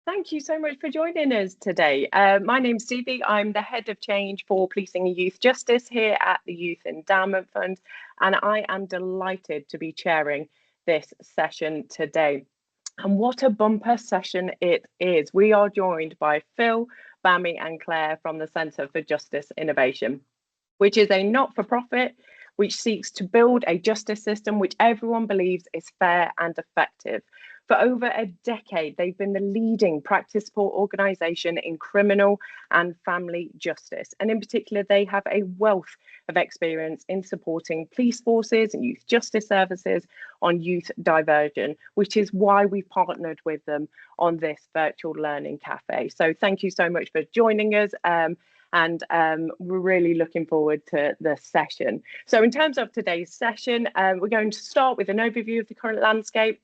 Thank you so much for joining us today. My name's Stevie. I'm the Head of Change for Policing and Youth Justice here at the Youth Endowment Fund, and I am delighted to be chairing this session today. And what a bumper session it is. We are joined by Phil, Bami and Claire from the Centre for Justice Innovation, which is a not-for-profit which seeks to build a justice system which everyone believes is fair and effective. For over a decade, they've been the leading practice support organisation in criminal and family justice. And in particular, they have a wealth of experience in supporting police forces and youth justice services on youth diversion, which is why we partnered with them on this virtual learning cafe. So thank you so much for joining us. And we're really looking forward to the session. So in terms of today's session, we're going to start with an overview of the current landscape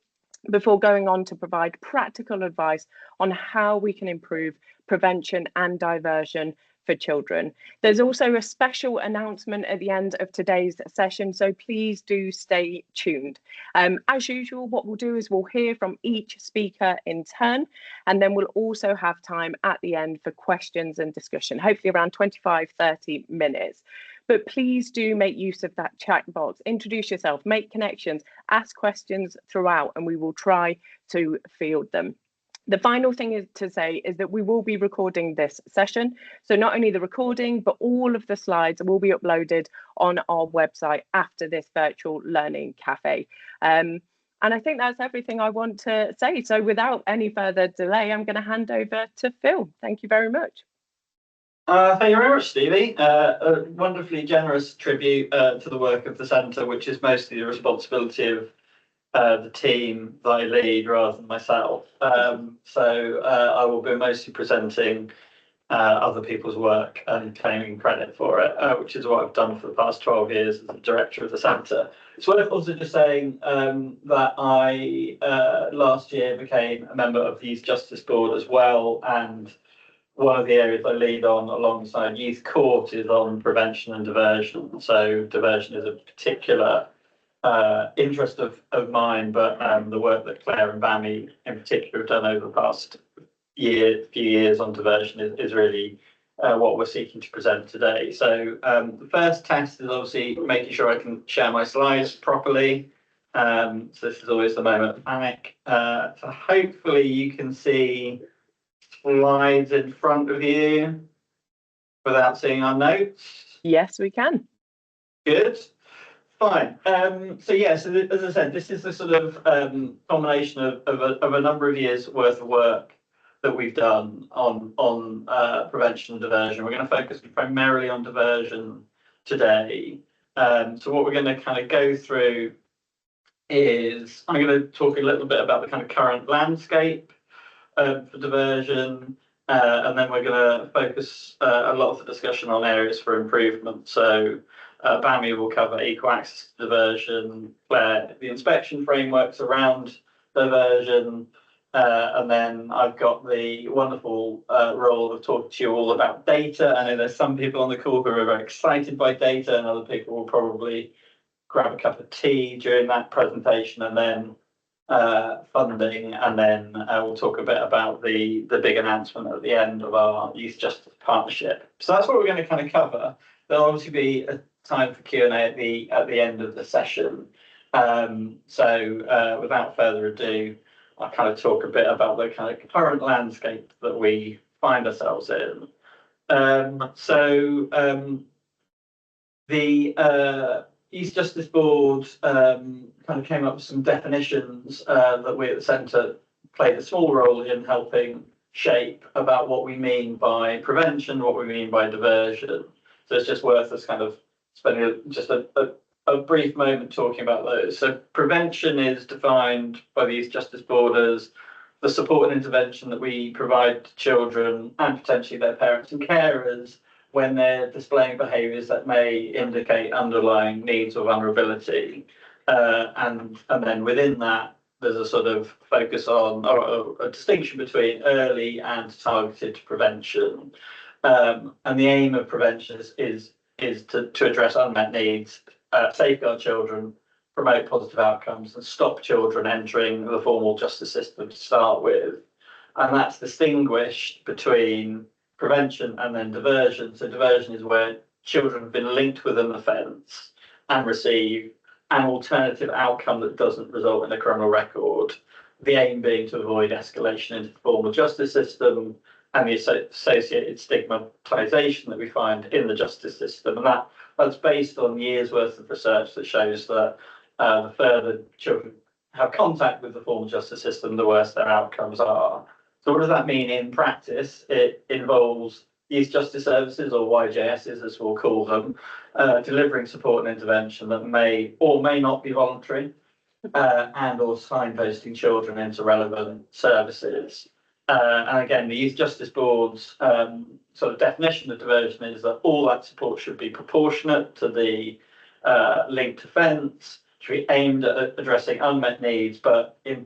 before going on to provide practical advice on how we can improve prevention and diversion for children. There's also a special announcement at the end of today's session, so please do stay tuned. As usual, what we'll do is we'll hear from each speaker in turn, and then we'll also have time at the end for questions and discussion, hopefully around 25-30 minutes. But please do make use of that chat box, introduce yourself, make connections, ask questions throughout, and we will try to field them. The final thing to say is that we will be recording this session. So not only the recording, but all of the slides will be uploaded on our website after this virtual learning cafe. And I think that's everything I want to say. So without any further delay, I'm going to hand over to Phil. Thank you very much. Thank you very much, Stevie. A wonderfully generous tribute to the work of the Centre, which is mostly the responsibility of the team that I lead rather than myself. So I will be mostly presenting other people's work and claiming credit for it, which is what I've done for the past 12 years as the director of the Centre. It's worth also just saying that I last year became a member of the Youth Justice Board as well, and one of the areas I lead on alongside Youth Court is on prevention and diversion. So diversion is a particular interest of mine, but the work that Claire and Bami in particular have done over the past few years on diversion is really what we're seeking to present today. So the first test is obviously making sure I can share my slides properly. So this is always the moment of panic. So hopefully you can see slides in front of you without seeing our notes. Yes, we can. Good. Fine. So as I said, this is the sort of combination of a number of years worth of work that we've done on prevention and diversion. We're going to focus primarily on diversion today. So what we're going to kind of go through is I'm going to talk a little bit about the kind of current landscape for diversion, and then we're going to focus a lot of the discussion on areas for improvement. So Bami will cover equal access to diversion, Claire, the inspection frameworks around diversion, and then I've got the wonderful role of talking to you all about data. I know there's some people on the call who are very excited by data, and other people will probably grab a cup of tea during that presentation, and then funding, and then we'll talk a bit about the big announcement at the end of our Youth Justice Partnership. So that's what we're going to kind of cover. There'll obviously be a time for Q&A at the end of the session. So without further ado, I'll kind of talk a bit about the kind of current landscape that we find ourselves in. The Youth Justice Board kind of came up with some definitions that we at the Centre played a small role in helping shape about what we mean by prevention, what we mean by diversion. So it's just worth us kind of spending just a brief moment talking about those. So prevention is defined by the Youth Justice Board as the support and intervention that we provide to children and potentially their parents and carers when they're displaying behaviours that may indicate underlying needs or vulnerability. And then within that, there's a sort of focus on or a distinction between early and targeted prevention. And the aim of prevention is to address unmet needs, safeguard children, promote positive outcomes, and stop children entering the formal justice system to start with. and that's distinguished between prevention and then diversion. So diversion is where children have been linked with an offence and receive an alternative outcome that doesn't result in a criminal record. The aim being to avoid escalation into the formal justice system and the associated stigmatisation that we find in the justice system. And that's based on years' worth of research that shows that the further children have contact with the formal justice system, the worse their outcomes are. So what does that mean in practice? It involves youth justice services, or YJSs as we'll call them, delivering support and intervention that may or may not be voluntary, and or signposting children into relevant services. And again, the Youth Justice Board's sort of definition of diversion is that all that support should be proportionate to the linked offence, should be aimed at addressing unmet needs, but in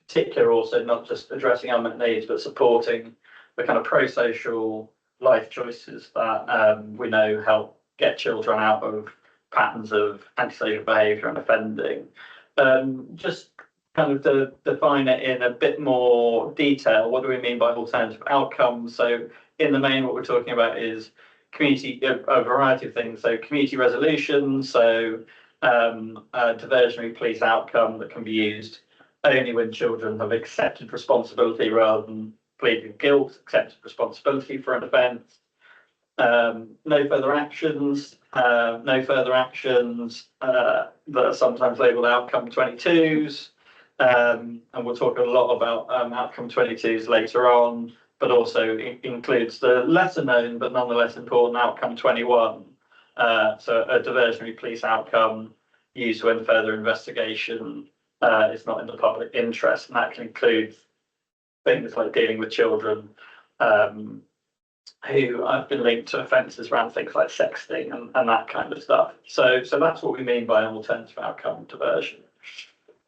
particular also not just addressing unmet needs, but supporting the kind of pro-social life choices that we know help get children out of patterns of antisocial behaviour and offending. Just kind of to define it in a bit more detail, what do we mean by alternative outcomes? So in the main, what we're talking about is community, a variety of things. So community resolution, so a diversionary police outcome that can be used only when children have accepted responsibility rather than pleading guilt, accepted responsibility for an offence. No further actions that are sometimes labelled outcome 22s. And we'll talk a lot about outcome 22s later on, but also includes the lesser known but nonetheless important outcome 21. So a diversionary police outcome used when further investigation is not in the public interest, and that can include things like dealing with children who have been linked to offences around things like sexting and that kind of stuff. So that's what we mean by an alternative outcome diversion.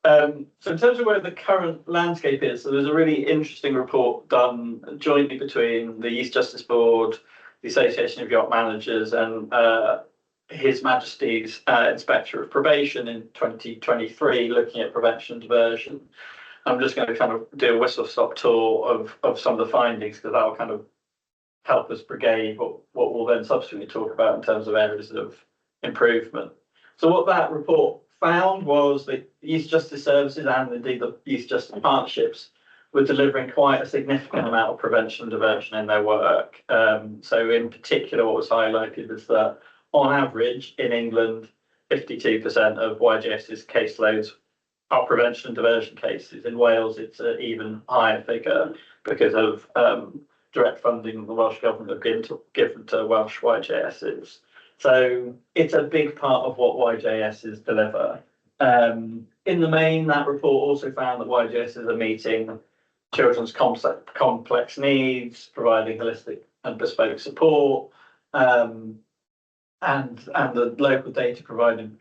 So in terms of where the current landscape is, so there's a really interesting report done jointly between the Youth Justice Board, the Association of Yacht Managers, and His Majesty's Inspector of Probation in 2023, looking at prevention and diversion. I'm just going to kind of do a whistle-stop tour of some of the findings, because that will kind of help us brigade what we'll then subsequently talk about in terms of areas of improvement. So what that report found was that youth justice services and indeed the youth justice partnerships were delivering quite a significant amount of prevention and diversion in their work. So in particular, what was highlighted is that on average in England, 52% of YJS's caseloads are prevention and diversion cases. In Wales, it's an even higher figure because of direct funding the Welsh government have given to Welsh YJSs. So it's a big part of what YJSs deliver. In the main, that report also found that YJSs are meeting children's complex needs, providing holistic and bespoke support, and the local data provided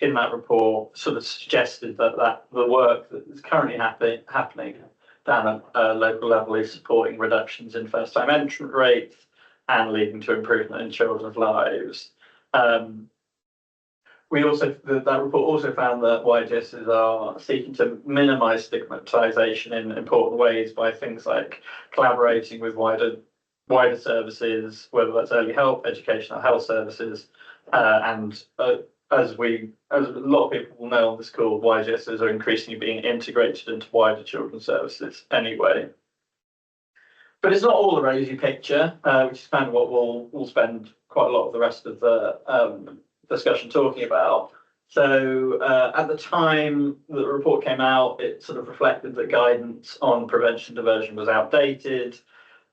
in that report sort of suggested that the work that is currently happening down at a local level is supporting reductions in first-time entrant rates and leading to improvement in children's lives. That report also found that YJSs are seeking to minimise stigmatisation in important ways by things like collaborating with wider services, whether that's early help, educational health services, and as a lot of people will know on this call, YJSs are increasingly being integrated into wider children's services anyway. But it's not all the rosy picture, which is kind of what we'll spend quite a lot of the rest of the discussion talking about. So at the time the report came out, it sort of reflected that guidance on prevention diversion was outdated.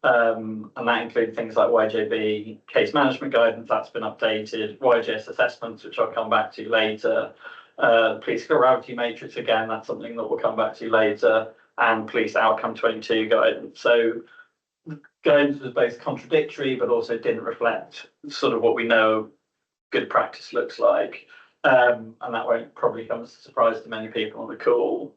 And that included things like YJB case management guidance, that's been updated, YJS assessments, which I'll come back to later, police gravity matrix, again, that's something that we'll come back to later, and police outcome 22 guidance. So guidance was both contradictory, but also didn't reflect sort of what we know good practice looks like. And that won't probably come as a surprise to many people on the call.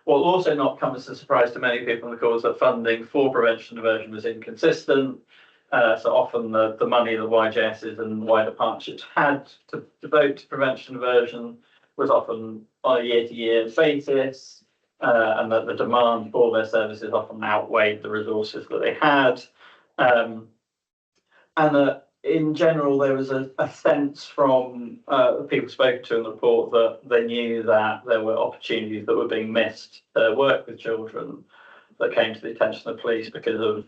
What will also not come as a surprise to many people on the call is that funding for prevention and diversion was inconsistent. So often the money that YJSs and wider partnerships had to devote to prevention and diversion was often on a year-to-year basis. and that the demand for their services often outweighed the resources that they had, and that in general there was a sense from the people spoken to in the report that they knew that there were opportunities that were being missed to work with children that came to the attention of the police because of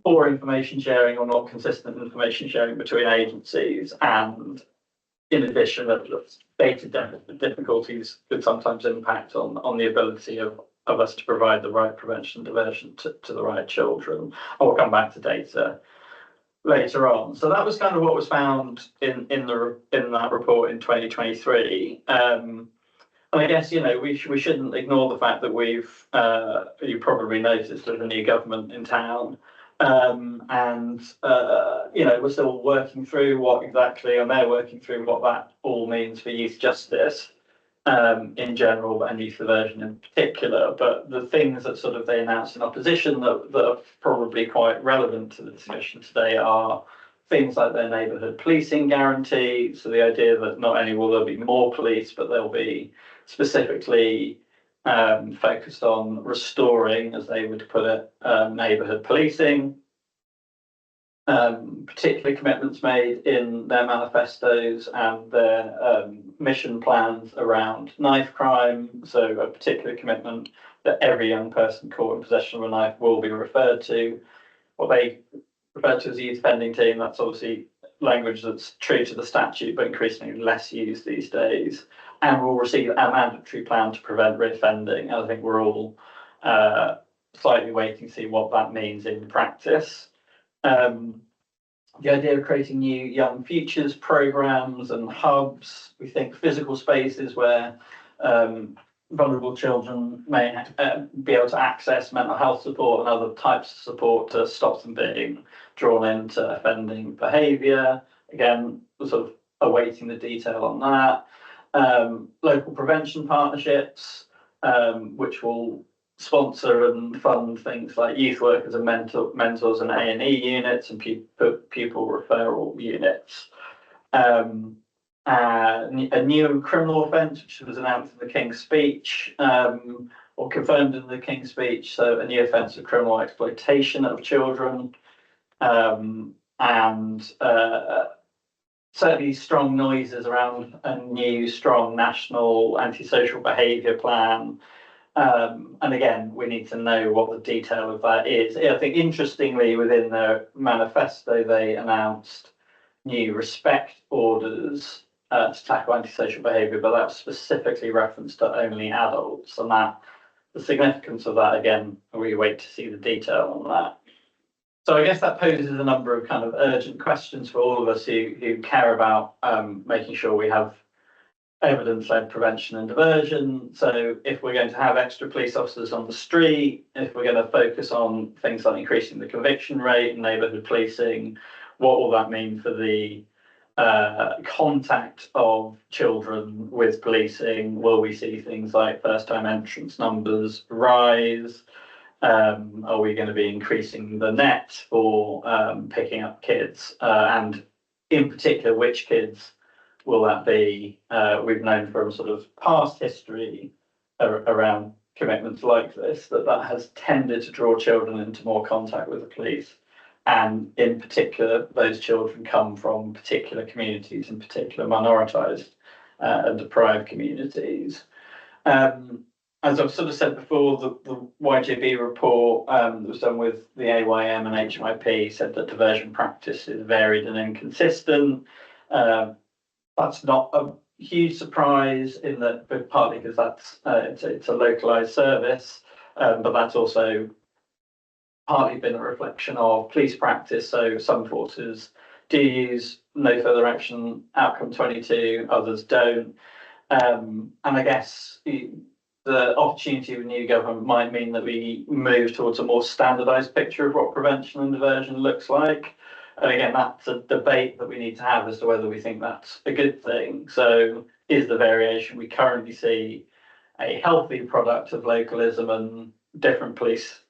poor information sharing or not consistent information sharing between agencies, and in addition, data difficulties could sometimes impact on the ability of us to provide the right prevention and diversion to the right children. I will come back to data later on. So that was kind of what was found in that report in 2023. And I guess, you know, we shouldn't ignore the fact that we've you probably noticed there's a new government in town. And you know, we're still working through what exactly, and they're working through what that all means for youth justice in general and youth diversion in particular. But the things that sort of they announced in opposition that are probably quite relevant to the discussion today are things like their neighbourhood policing guarantee. So the idea that not only will there be more police, but they'll be specifically focused on restoring, as they would put it, neighbourhood policing. Particular commitments made in their manifestos and their mission plans around knife crime. So a particular commitment that every young person caught in possession of a knife will be referred to what they refer to as a youth offending team. That's obviously language that's true to the statute, but increasingly less used these days. And will receive a mandatory plan to prevent reoffending. I think we're all slightly waiting to see what that means in practice. The idea of creating new young futures programs and hubs. We think physical spaces where vulnerable children may be able to access mental health support and other types of support to stop them being drawn into offending behaviour. Again, we're sort of awaiting the detail on that. Local prevention partnerships, which will sponsor and fund things like youth workers and mentors and A&E units and pupil referral units. A new criminal offence, which was announced in the King's Speech, or confirmed in the King's Speech, so a new offence of criminal exploitation of children, and certainly strong noises around a new strong national antisocial behaviour plan. And again, we need to know what the detail of that is. I think interestingly, within their manifesto, they announced new respect orders to tackle antisocial behaviour, but that's specifically referenced to only adults. And that the significance of that, again, we wait to see the detail on that. So I guess that poses a number of kind of urgent questions for all of us who care about making sure we have evidence-led prevention and diversion. So if we're going to have extra police officers on the street, if we're going to focus on things like increasing the conviction rate and neighbourhood policing, what will that mean for the contact of children with policing? Will we see things like first-time entrance numbers rise? Are we going to be increasing the net for picking up kids? And in particular, which kids will that be? We've known from sort of past history around commitments like this that has tended to draw children into more contact with the police. And in particular, those children come from particular communities, in particular minoritised and deprived communities. As I've sort of said before, the YJB report that was done with the AYM and HMIP said that diversion practice is varied and inconsistent. That's not a huge surprise in that, partly because that's it's a localised service, but that's also partly been a reflection of police practice. So some forces do use no further action outcome 22, others don't. And I guess the opportunity of a new government might mean that we move towards a more standardised picture of what prevention and diversion looks like. And again, that's a debate that we need to have as to whether we think that's a good thing. So is the variation we currently see a healthy product of localism and different police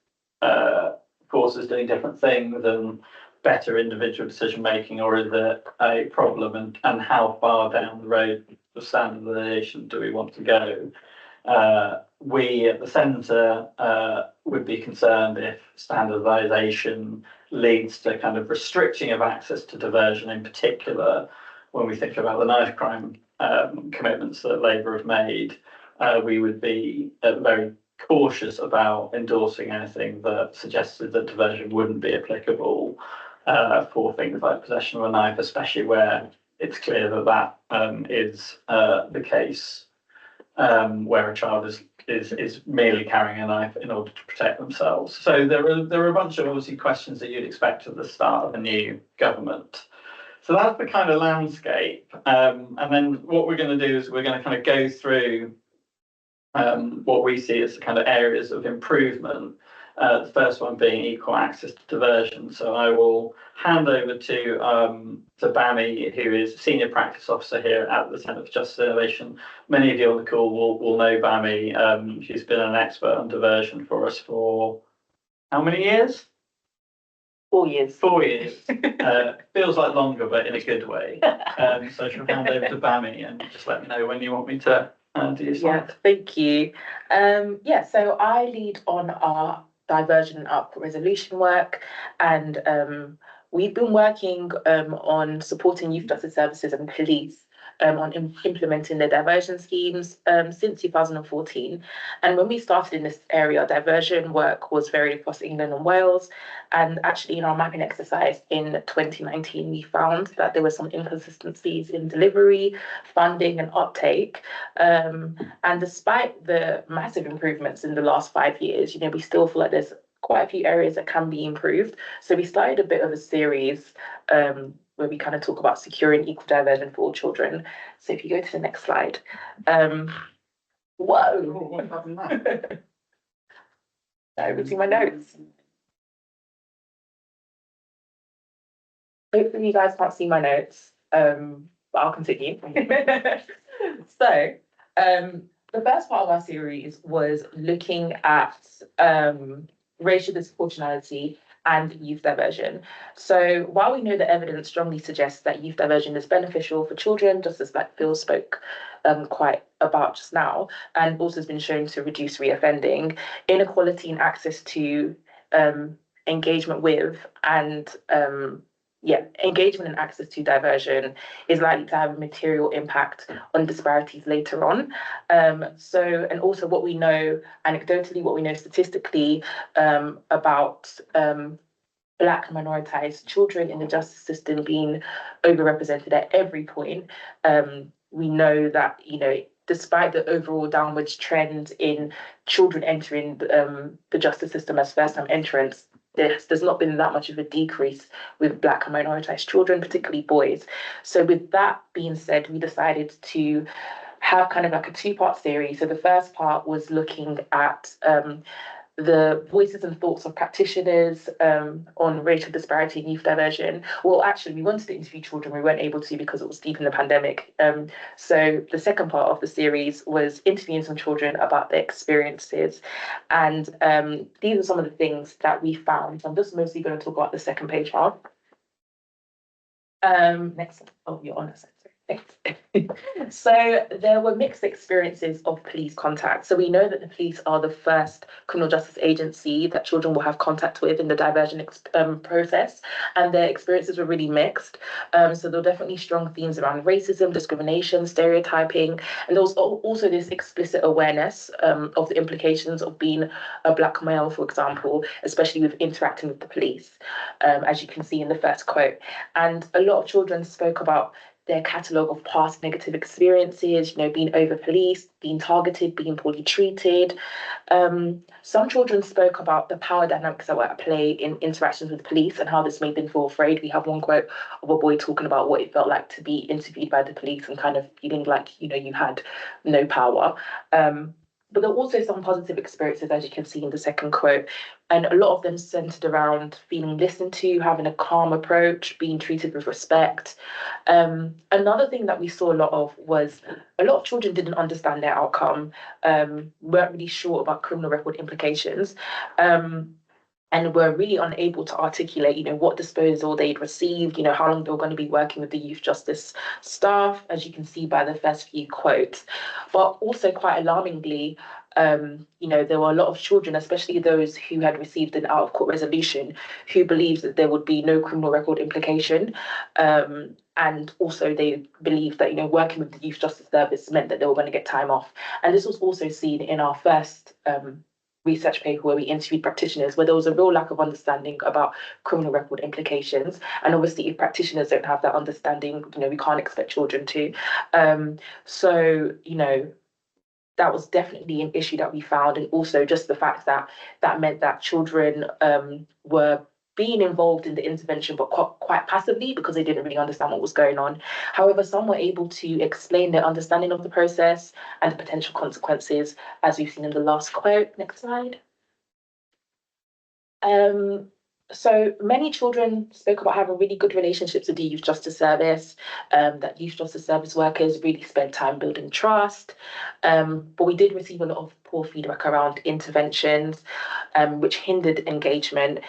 forces doing different things and better individual decision making, or is it a problem, and how far down the road of standardisation do we want to go? We at the centre would be concerned if standardisation leads to kind of restricting of access to diversion, in particular when we think about the knife crime commitments that Labour have made. We would be very cautious about endorsing anything that suggested that diversion wouldn't be applicable for things like possession of a knife, especially where it's clear that that is the case, where a child is merely carrying a knife in order to protect themselves. So there are a bunch of obviously questions that you'd expect at the start of a new government. So that's the kind of landscape. And then what we're going to do is we're going to kind of go through what we see as the kind of areas of improvement. The first one being equal access to diversion. So I will hand over to Bami, who is Senior Practice Officer here at the Centre for Justice Innovation. Many of you on the call will know Bami. She's been an expert on diversion for us for how many years? 4 years. 4 years. Feels like longer, but in a good way. So she'll hand over to Bami and just let me know when you want me to do your slide. Yeah, thank you. So I lead on our diversion and output resolution work, and we've been working on supporting youth justice services and police on implementing their diversion schemes since 2014. And when we started in this area, diversion work was varied across England and Wales. And actually, in our mapping exercise in 2019, we found that there were some inconsistencies in delivery, funding, and uptake. And despite the massive improvements in the last 5 years, we still feel like there's quite a few areas that can be improved. So we started a bit of a series where we kind of talk about securing equal diversion for all children. So if you go to the next slide. Whoa! What happened there? I would see my notes. Hopefully you guys can't see my notes, but I'll continue. So the first part of our series was looking at racial disproportionality and youth diversion. So while we know the evidence strongly suggests that youth diversion is beneficial for children, just as like Phil spoke quite about just now, and also has been shown to reduce reoffending, inequality in access to engagement with and engagement and access to diversion is likely to have a material impact on disparities later on. And also what we know anecdotally, what we know statistically about Black and minoritized children in the justice system being overrepresented at every point. We know that, despite the overall downwards trend in children entering the justice system as first-time entrants, there's not been that much of a decrease with Black and minoritized children, particularly boys. So with that being said, we decided to have kind of like a two-part series. So the first part was looking at the voices and thoughts of practitioners on racial disparity and youth diversion. Well, actually, we wanted to interview children. We weren't able to because it was deep in the pandemic. So the second part of the series was interviewing some children about their experiences. And these are some of the things that we found. So I'm just mostly going to talk about the second page now. Next. Oh, you're on a second. Thanks. So there were mixed experiences of police contact. So we know that the police are the first criminal justice agency that children will have contact with in the diversion process, and their experiences were really mixed. So there were definitely strong themes around racism, discrimination, stereotyping, and there was also this explicit awareness of the implications of being a Black male, for example, especially with interacting with the police, as you can see in the first quote. And a lot of children spoke about their catalogue of past negative experiences, being over-policed, being targeted, being poorly treated. Some children spoke about the power dynamics that were at play in interactions with police and how this made them feel afraid. We have one quote of a boy talking about what it felt like to be interviewed by the police and kind of feeling like, you had no power. But there were also some positive experiences, as you can see in the second quote. And a lot of them centered around feeling listened to, having a calm approach, being treated with respect. Another thing that we saw a lot of was a lot of children didn't understand their outcome, weren't really sure about criminal record implications. and were really unable to articulate, what disposal they'd received, how long they were going to be working with the youth justice staff, as you can see by the first few quotes. But also quite alarmingly, there were a lot of children, especially those who had received an out-of-court resolution, who believed that there would be no criminal record implication. And also they believed that, working with the youth justice service meant that they were going to get time off. And this was also seen in our first research paper where we interviewed practitioners, where there was a real lack of understanding about criminal record implications. And obviously, if practitioners don't have that understanding, we can't expect children to. So, that was definitely an issue that we found. And also just the fact that that meant that children were being involved in the intervention, but quite passively because they didn't really understand what was going on. However, some were able to explain their understanding of the process and the potential consequences, as we've seen in the last quote. Next slide. So many children spoke about having really good relationships with the youth justice service, that youth justice service workers really spent time building trust. But we did receive a lot of poor feedback around interventions, which hindered engagement.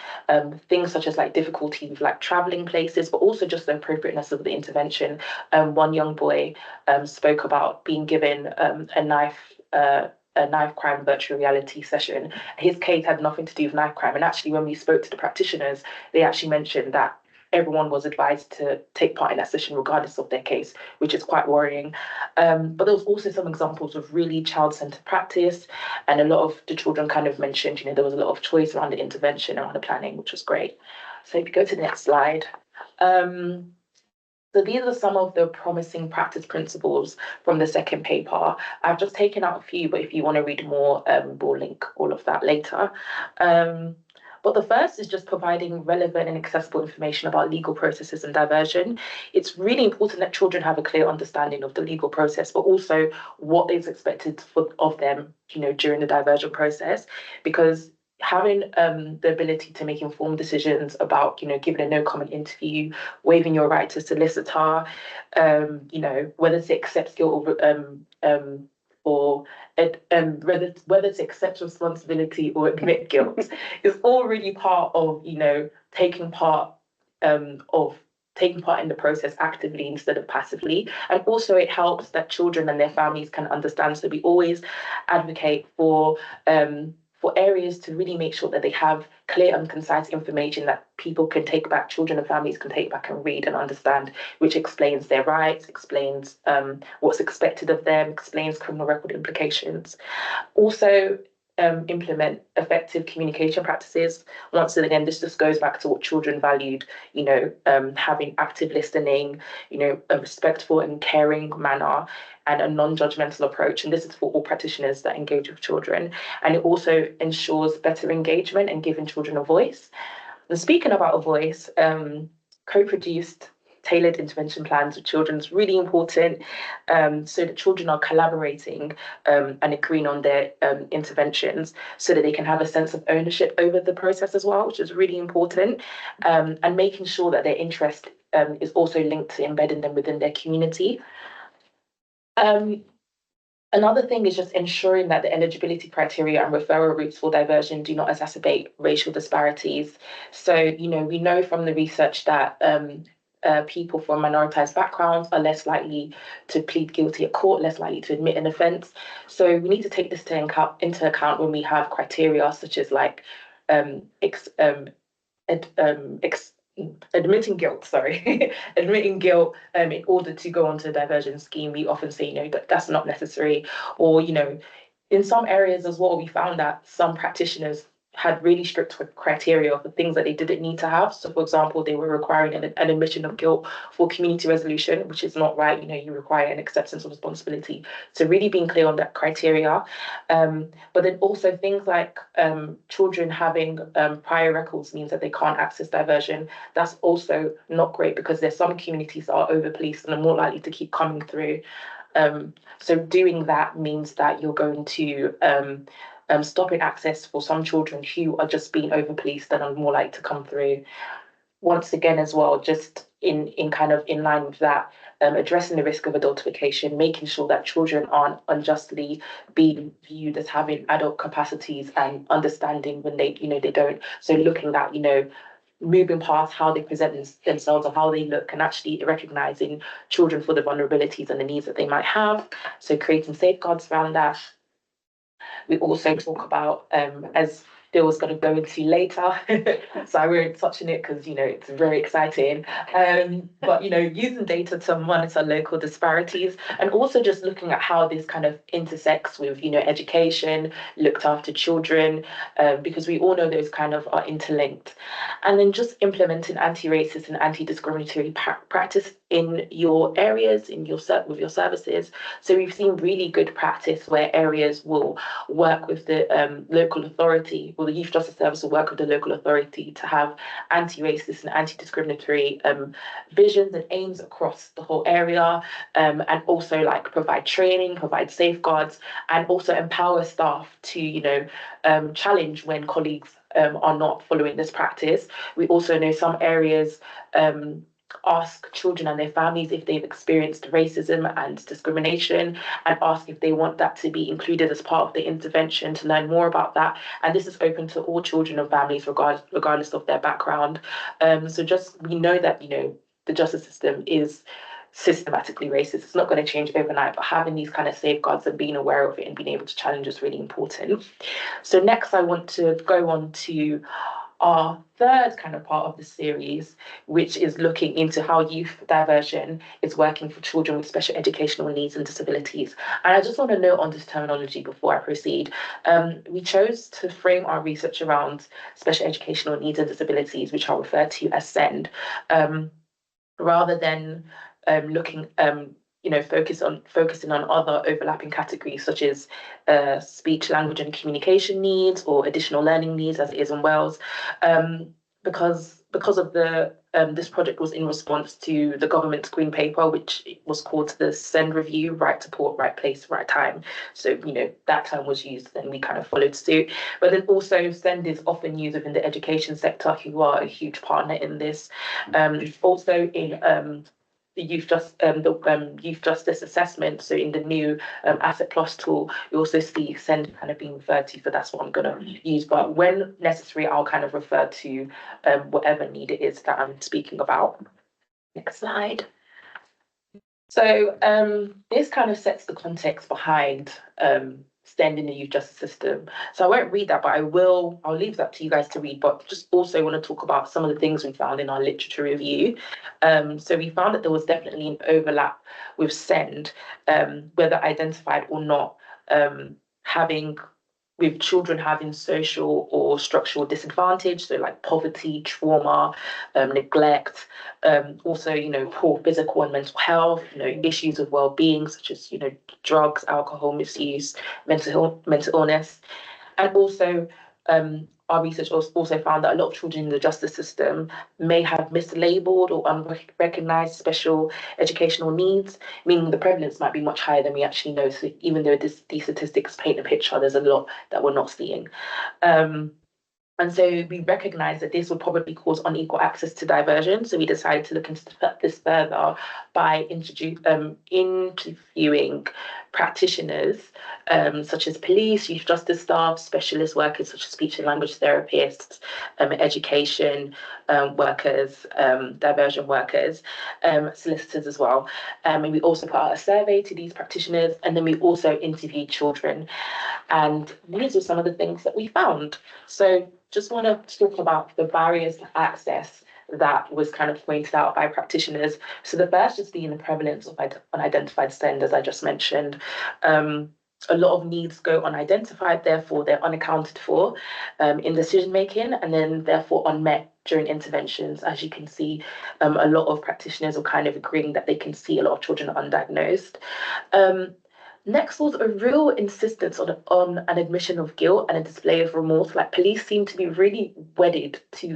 Things such as like difficulty with like traveling places, but also just the appropriateness of the intervention. One young boy spoke about being given a knife crime virtual reality session. His case had nothing to do with knife crime. And actually, when we spoke to the practitioners, they actually mentioned that everyone was advised to take part in that session regardless of their case, which is quite worrying. But there was also some examples of really child-centered practice, and a lot of the children kind of mentioned, there was a lot of choice around the intervention, around the planning, which was great. So if you go to the next slide. So these are some of the promising practice principles from the second paper. I've just taken out a few, but if you want to read more, we'll link all of that later. But the first is just providing relevant and accessible information about legal processes and diversion. It's really important that children have a clear understanding of the legal process, but also what is expected of them, during the diversion process, because having the ability to make informed decisions about, giving a no comment interview, waiving your right to solicitor, whether to accept guilt or whether to accept responsibility or admit guilt is all really part of, taking part in the process actively instead of passively. And also it helps that children and their families can understand. So we always advocate for areas to really make sure that they have clear and concise information that people can take back, children and families can take back and read and understand, which explains their rights, explains what's expected of them, explains criminal record implications. Also, implement effective communication practices. Once again, this just goes back to what children valued, having active listening, a respectful and caring manner, and a non-judgmental approach. And this is for all practitioners that engage with children. And it also ensures better engagement and giving children a voice. And speaking about a voice, co-produced tailored intervention plans with children is really important, so that children are collaborating and agreeing on their interventions so that they can have a sense of ownership over the process as well, which is really important, and making sure that their interest is also linked to embedding them within their community. Another thing is just ensuring that the eligibility criteria and referral routes for diversion do not exacerbate racial disparities. So, we know from the research that people from minoritized backgrounds are less likely to plead guilty at court, less likely to admit an offence. So we need to take this into account when we have criteria such as like admitting guilt, admitting guilt in order to go onto a diversion scheme. We often say, that's not necessary. Or, in some areas as well, we found that some practitioners had really strict criteria for things that they didn't need to have. So, for example, they were requiring an admission of guilt for community resolution, which is not right. You require an acceptance of responsibility. So really being clear on that criteria. But then also things like children having prior records means that they can't access diversion. That's also not great because there's some communities that are over-policed and are more likely to keep coming through. So doing that means that you're going to stopping access for some children who are just being over-policed and are more likely to come through. once again as well, just in kind of in line with that, addressing the risk of adultification, making sure that children aren't unjustly being viewed as having adult capacities and understanding when they don't. So looking at, moving past how they present themselves or how they look, and actually recognizing children for the vulnerabilities and the needs that they might have. So creating safeguards around that. We also talk about, as Bill was going to go into later, so I won't touch on it because, it's very exciting. But, using data to monitor local disparities, and also just looking at how this kind of intersects with, education, looked after children, because we all know those kind of are interlinked. And then just implementing anti-racist and anti-discriminatory practice in your areas, with your services. So we've seen really good practice where areas will work with the local authority, or the Youth Justice Service will work with the local authority to have anti-racist and anti-discriminatory visions and aims across the whole area, and also provide training, provide safeguards, and also empower staff to challenge when colleagues are not following this practice. We also know some areas ask children and their families if they've experienced racism and discrimination, and ask if they want that to be included as part of the intervention to learn more about that. And this is open to all children and families, regardless of their background. So just, we know that, the justice system is systematically racist. It's not going to change overnight, but having these kind of safeguards and being aware of it and being able to challenge is really important. So next I want to go on to our third kind of part of the series, which is looking into how youth diversion is working for children with special educational needs and disabilities. And I just want to note on this terminology before I proceed. We chose to frame our research around special educational needs and disabilities, which I'll refer to as SEND, rather than looking focusing on other overlapping categories such as speech, language, and communication needs, or additional learning needs, as it is in Wales, because of the this project was in response to the government's green paper, which was called the SEND Review: Right Support, Right Place, Right Time. So that term was used, and we kind of followed suit. But then also SEND is often used within the education sector, who are a huge partner in this. Also in the youth justice assessment. So in the new Asset Plus tool, you also see SEND kind of being referred to. So that's what I'm going to use. But when necessary, I'll kind of refer to whatever need it is that I'm speaking about. Next slide. So this kind of sets the context behind SEND in the youth justice system. So I won't read that, but I'll leave that to you guys to read, but just also want to talk about some of the things we found in our literature review. So we found that there was definitely an overlap with SEND, whether identified or not, with children having social or structural disadvantage, so like poverty, trauma, neglect, also, poor physical and mental health, issues of well-being, such as, drugs, alcohol misuse, mental illness. And also, our research also found that a lot of children in the justice system may have mislabeled or unrecognized special educational needs, meaning the prevalence might be much higher than we actually know. So even though these statistics paint a picture, there's a lot that we're not seeing. And so we recognized that this would probably cause unequal access to diversion. So we decided to look into this further by interviewing practitioners, such as police, youth justice staff, specialist workers such as speech and language therapists, education workers, diversion workers, solicitors as well. And we also put out a survey to these practitioners, and then we also interviewed children. And these are some of the things that we found. So just want to talk about the barriers to access that was kind of pointed out by practitioners. So the first is being the prevalence of unidentified SEND, as I just mentioned. A lot of needs go unidentified, therefore they're unaccounted for in decision making, and then therefore unmet during interventions. As you can see, a lot of practitioners are kind of agreeing that they can see a lot of children undiagnosed. Next was a real insistence on an admission of guilt and a display of remorse. Like, police seem to be really wedded to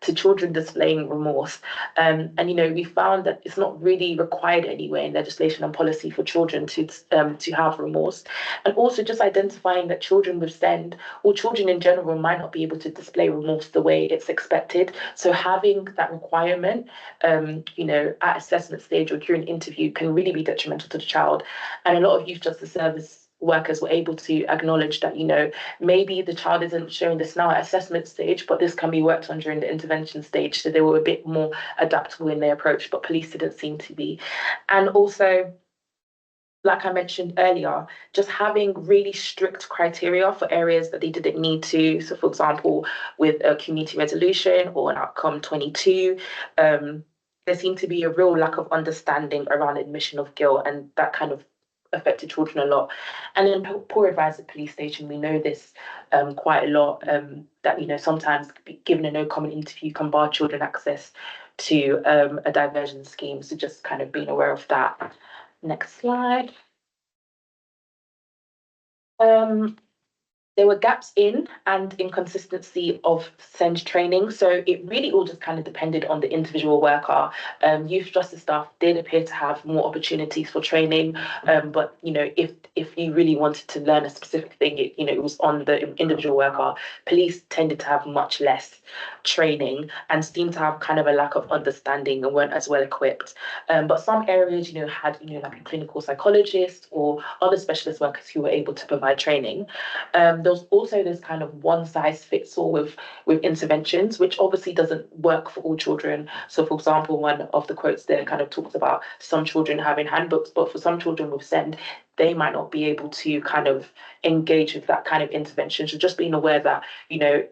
to children displaying remorse. And we found that it's not really required anywhere in legislation and policy for children to have remorse. And also just identifying that children with SEND or children in general might not be able to display remorse the way it's expected. So having that requirement, at assessment stage or during interview can really be detrimental to the child. And a lot of youth justice service workers were able to acknowledge that, maybe the child isn't showing this now at assessment stage, but this can be worked on during the intervention stage. So they were a bit more adaptable in their approach, but police didn't seem to be. And also, like I mentioned earlier, just having really strict criteria for areas that they didn't need to. So, for example, with a community resolution or an outcome 22, there seemed to be a real lack of understanding around admission of guilt, and that kind of affected children a lot. And then poor advice at police station, we know this quite a lot, that, sometimes given a no comment interview can bar children access to a diversion scheme. So just kind of being aware of that. Next slide. There were gaps in and inconsistency of SEND training. So it really all just kind of depended on the individual worker. Youth justice staff did appear to have more opportunities for training. But, if you really wanted to learn a specific thing, it was on the individual worker. Police tended to have much less training and seemed to have kind of a lack of understanding and weren't as well equipped. But some areas, had, like a clinical psychologist or other specialist workers who were able to provide training. There's also this kind of one size fits all with interventions, which obviously doesn't work for all children. So, for example, one of the quotes there kind of talks about some children having handbooks, but for some children with SEND, they might not be able to kind of engage with that kind of intervention. So just being aware that,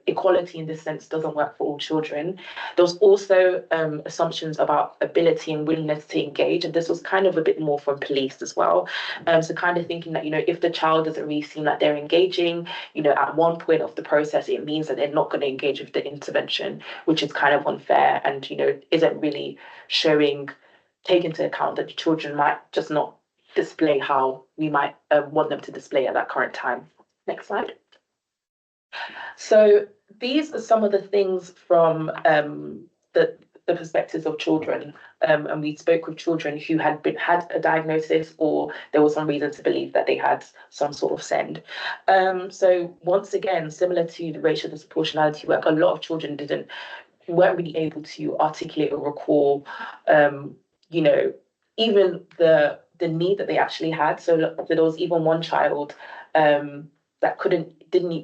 equality in this sense doesn't work for all children. There's also assumptions about ability and willingness to engage. And this was kind of a bit more from police as well. So kind of thinking that, if the child doesn't really seem like they're engaging, at one point of the process, it means that they're not going to engage with the intervention, which is kind of unfair and, isn't really take into account that the children might just not display how we might want them to display at that current time. Next slide. So these are some of the things from the perspectives of children, and we spoke with children who had a diagnosis or there was some reason to believe that they had some sort of SEND. So once again, similar to the racial disproportionality work, a lot of children weren't really able to articulate or recall, even the need that they actually had. So there was even one child that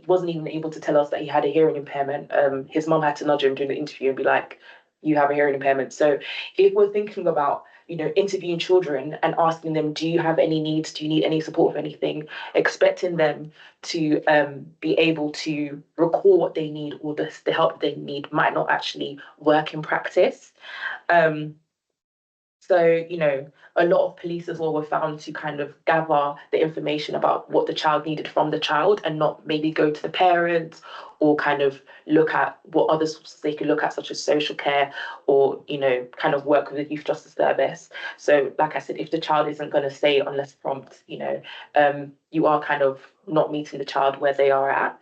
wasn't even able to tell us that he had a hearing impairment. His mum had to nudge him during the interview and be like, "You have a hearing impairment." So if we're thinking about, interviewing children and asking them, "Do you have any needs? Do you need any support for anything?" Expecting them to be able to recall what they need or the help they need might not actually work in practice. So, a lot of police as well were found to kind of gather the information about what the child needed from the child and not maybe go to the parents or kind of look at what other sources they could look at, such as social care or, kind of work with the youth justice service. So, like I said, if the child isn't going to stay unless prompt, you are kind of not meeting the child where they are at.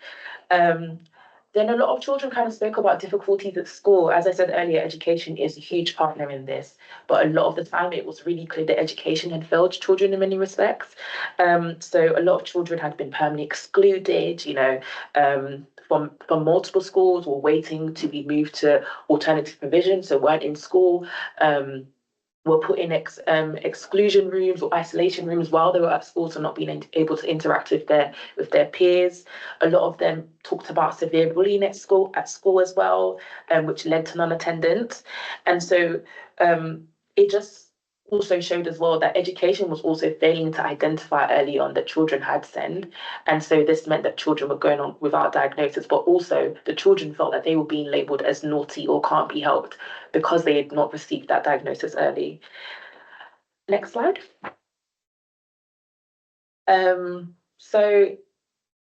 Then a lot of children kind of spoke about difficulties at school. As I said earlier, education is a huge partner in this, but a lot of the time it was really clear that education had failed children in many respects. So a lot of children had been permanently excluded, from multiple schools or waiting to be moved to alternative provision, so weren't in school. Were put in exclusion rooms or isolation rooms while they were at school, so not being able to interact with their peers. A lot of them talked about severe bullying at school as well, which led to non-attendance. And so it just also showed as well that education was also failing to identify early on that children had SEND. And so this meant that children were going on without diagnosis, but also the children felt that they were being labelled as naughty or can't be helped because they had not received that diagnosis early. Next slide. So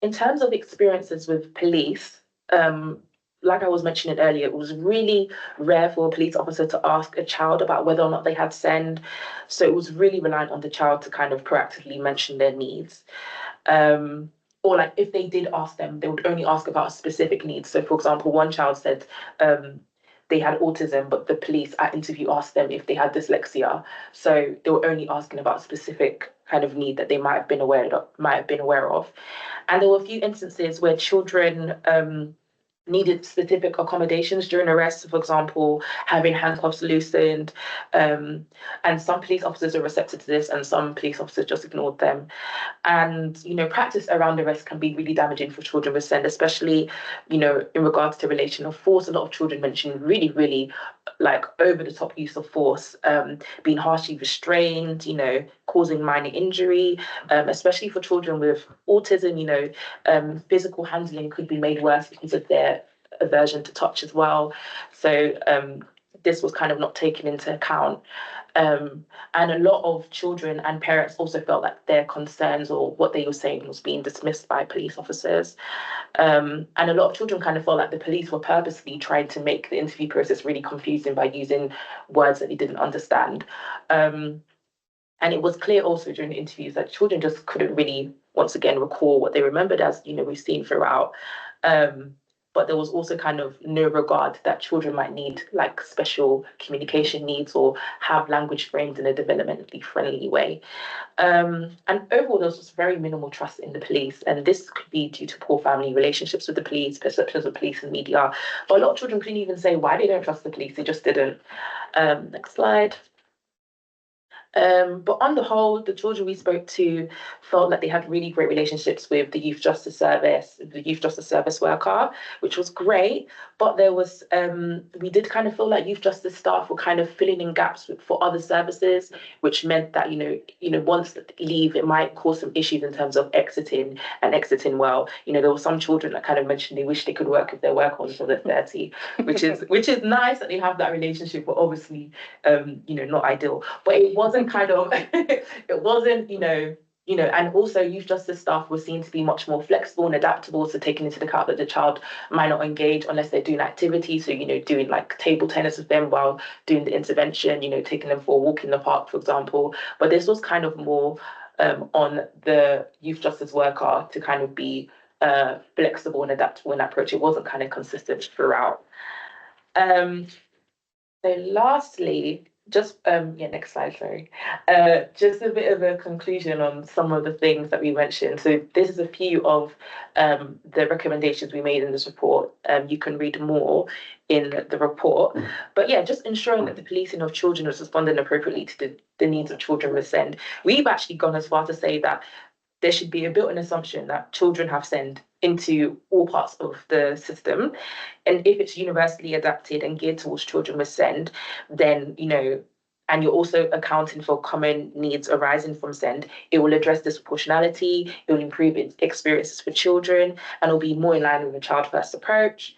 in terms of experiences with police, like I was mentioning earlier, it was really rare for a police officer to ask a child about whether or not they had SEND. So it was really reliant on the child to kind of proactively mention their needs. Or like if they did ask them, they would only ask about specific needs. So for example, one child said they had autism, but the police at interview asked them if they had dyslexia. So they were only asking about specific kind of need that they might have been aware of. And there were a few instances where children needed specific accommodations during arrest, for example, having handcuffs loosened. And some police officers are receptive to this, and some police officers just ignored them. And, practice around arrest can be really damaging for children with SEND, especially, in regards to relational force. A lot of children mention really, really like over the top use of force, being harshly restrained, causing minor injury, especially for children with autism, physical handling could be made worse because of their aversion to touch as well. So this was kind of not taken into account. And a lot of children and parents also felt that their concerns or what they were saying was being dismissed by police officers. And a lot of children kind of felt like the police were purposely trying to make the interview process really confusing by using words that they didn't understand. And it was clear also during the interviews that children just couldn't really, once again, recall what they remembered, as we've seen throughout. But there was also kind of no regard that children might need like special communication needs or have language framed in a developmentally friendly way. And overall, there was just very minimal trust in the police. And this could be due to poor family relationships with the police, perceptions of police and media. But a lot of children couldn't even say why they don't trust the police. They just didn't. Next slide. But on the whole, the children we spoke to felt like they had really great relationships with the Youth Justice Service worker, which was great. But there was, we did kind of feel like Youth Justice staff were kind of filling in gaps for other services, which meant that, once they leave, it might cause some issues in terms of exiting well. There were some children that kind of mentioned they wish they could work if they work on until they're 30, which is nice that they have that relationship, but obviously, not ideal. But it wasn't and also Youth Justice staff were seen to be much more flexible and adaptable, so taking into account that the child might not engage unless they're doing activities, so doing like table tennis with them while doing the intervention, taking them for a walk in the park, for example. But this was kind of more on the Youth Justice worker to kind of be flexible and adaptable in that approach. It wasn't kind of consistent throughout. So lastly, just next slide, sorry. Just a bit of a conclusion on some of the things that we mentioned. So this is a few of the recommendations we made in this report. You can read more in the report. But yeah, just ensuring that the policing of children is responding appropriately to the needs of children with SEND. We've actually gone as far to say that there should be a built-in assumption that children have SEND into all parts of the system. And if it's universally adapted and geared towards children with SEND, then, and you're also accounting for common needs arising from SEND, it will address disproportionality, it will improve experiences for children, and it'll be more in line with a child-first approach.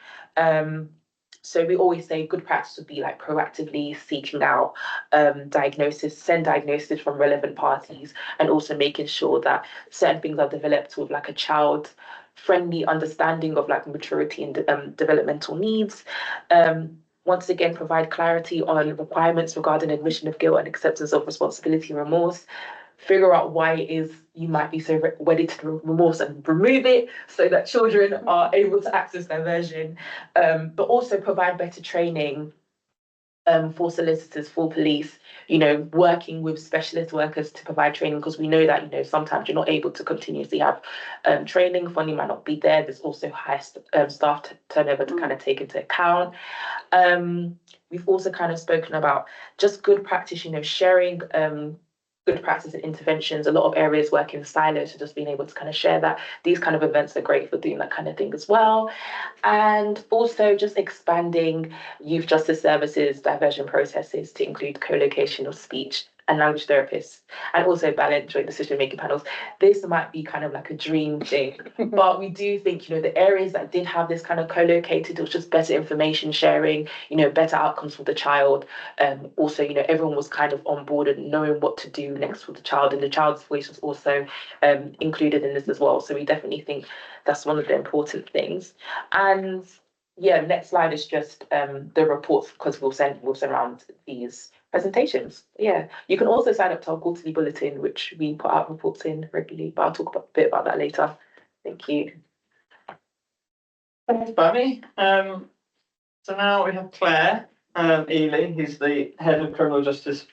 So we always say good practice would be like proactively seeking out SEND diagnosis from relevant parties, and also making sure that certain things are developed with like a child-friendly understanding of like maturity and developmental needs. Once again, provide clarity on requirements regarding admission of guilt and acceptance of responsibility and remorse. Figure out why it is you might be so wedded to remorse and remove it so that children are able to access diversion, but also provide better training for solicitors, for police, working with specialist workers to provide training, because we know that, sometimes you're not able to continuously have training, funding might not be there. There's also high staff turnover to kind of take into account. We've also kind of spoken about just good practice, sharing good practice and interventions. A lot of areas work in silos, so just being able to kind of share that. These kind of events are great for doing that kind of thing as well. And also just expanding Youth Justice Services diversion processes to include co-location of speech and language therapists, and also balance joint decision-making panels. This might be kind of like a dream thing, but we do think, the areas that did have this kind of co-located, it was just better information sharing, better outcomes for the child. Also, everyone was kind of on board and knowing what to do next for the child, and the child's voice was also included in this as well. So we definitely think that's one of the important things. And yeah, next slide is just the reports, because we'll send around these presentations. Yeah, you can also sign up to our quarterly bulletin, which we put out reports in regularly, but I'll talk a bit about that later. Thank you. Thanks, Bammy. So now we have Claire Ely, who's the head of criminal justice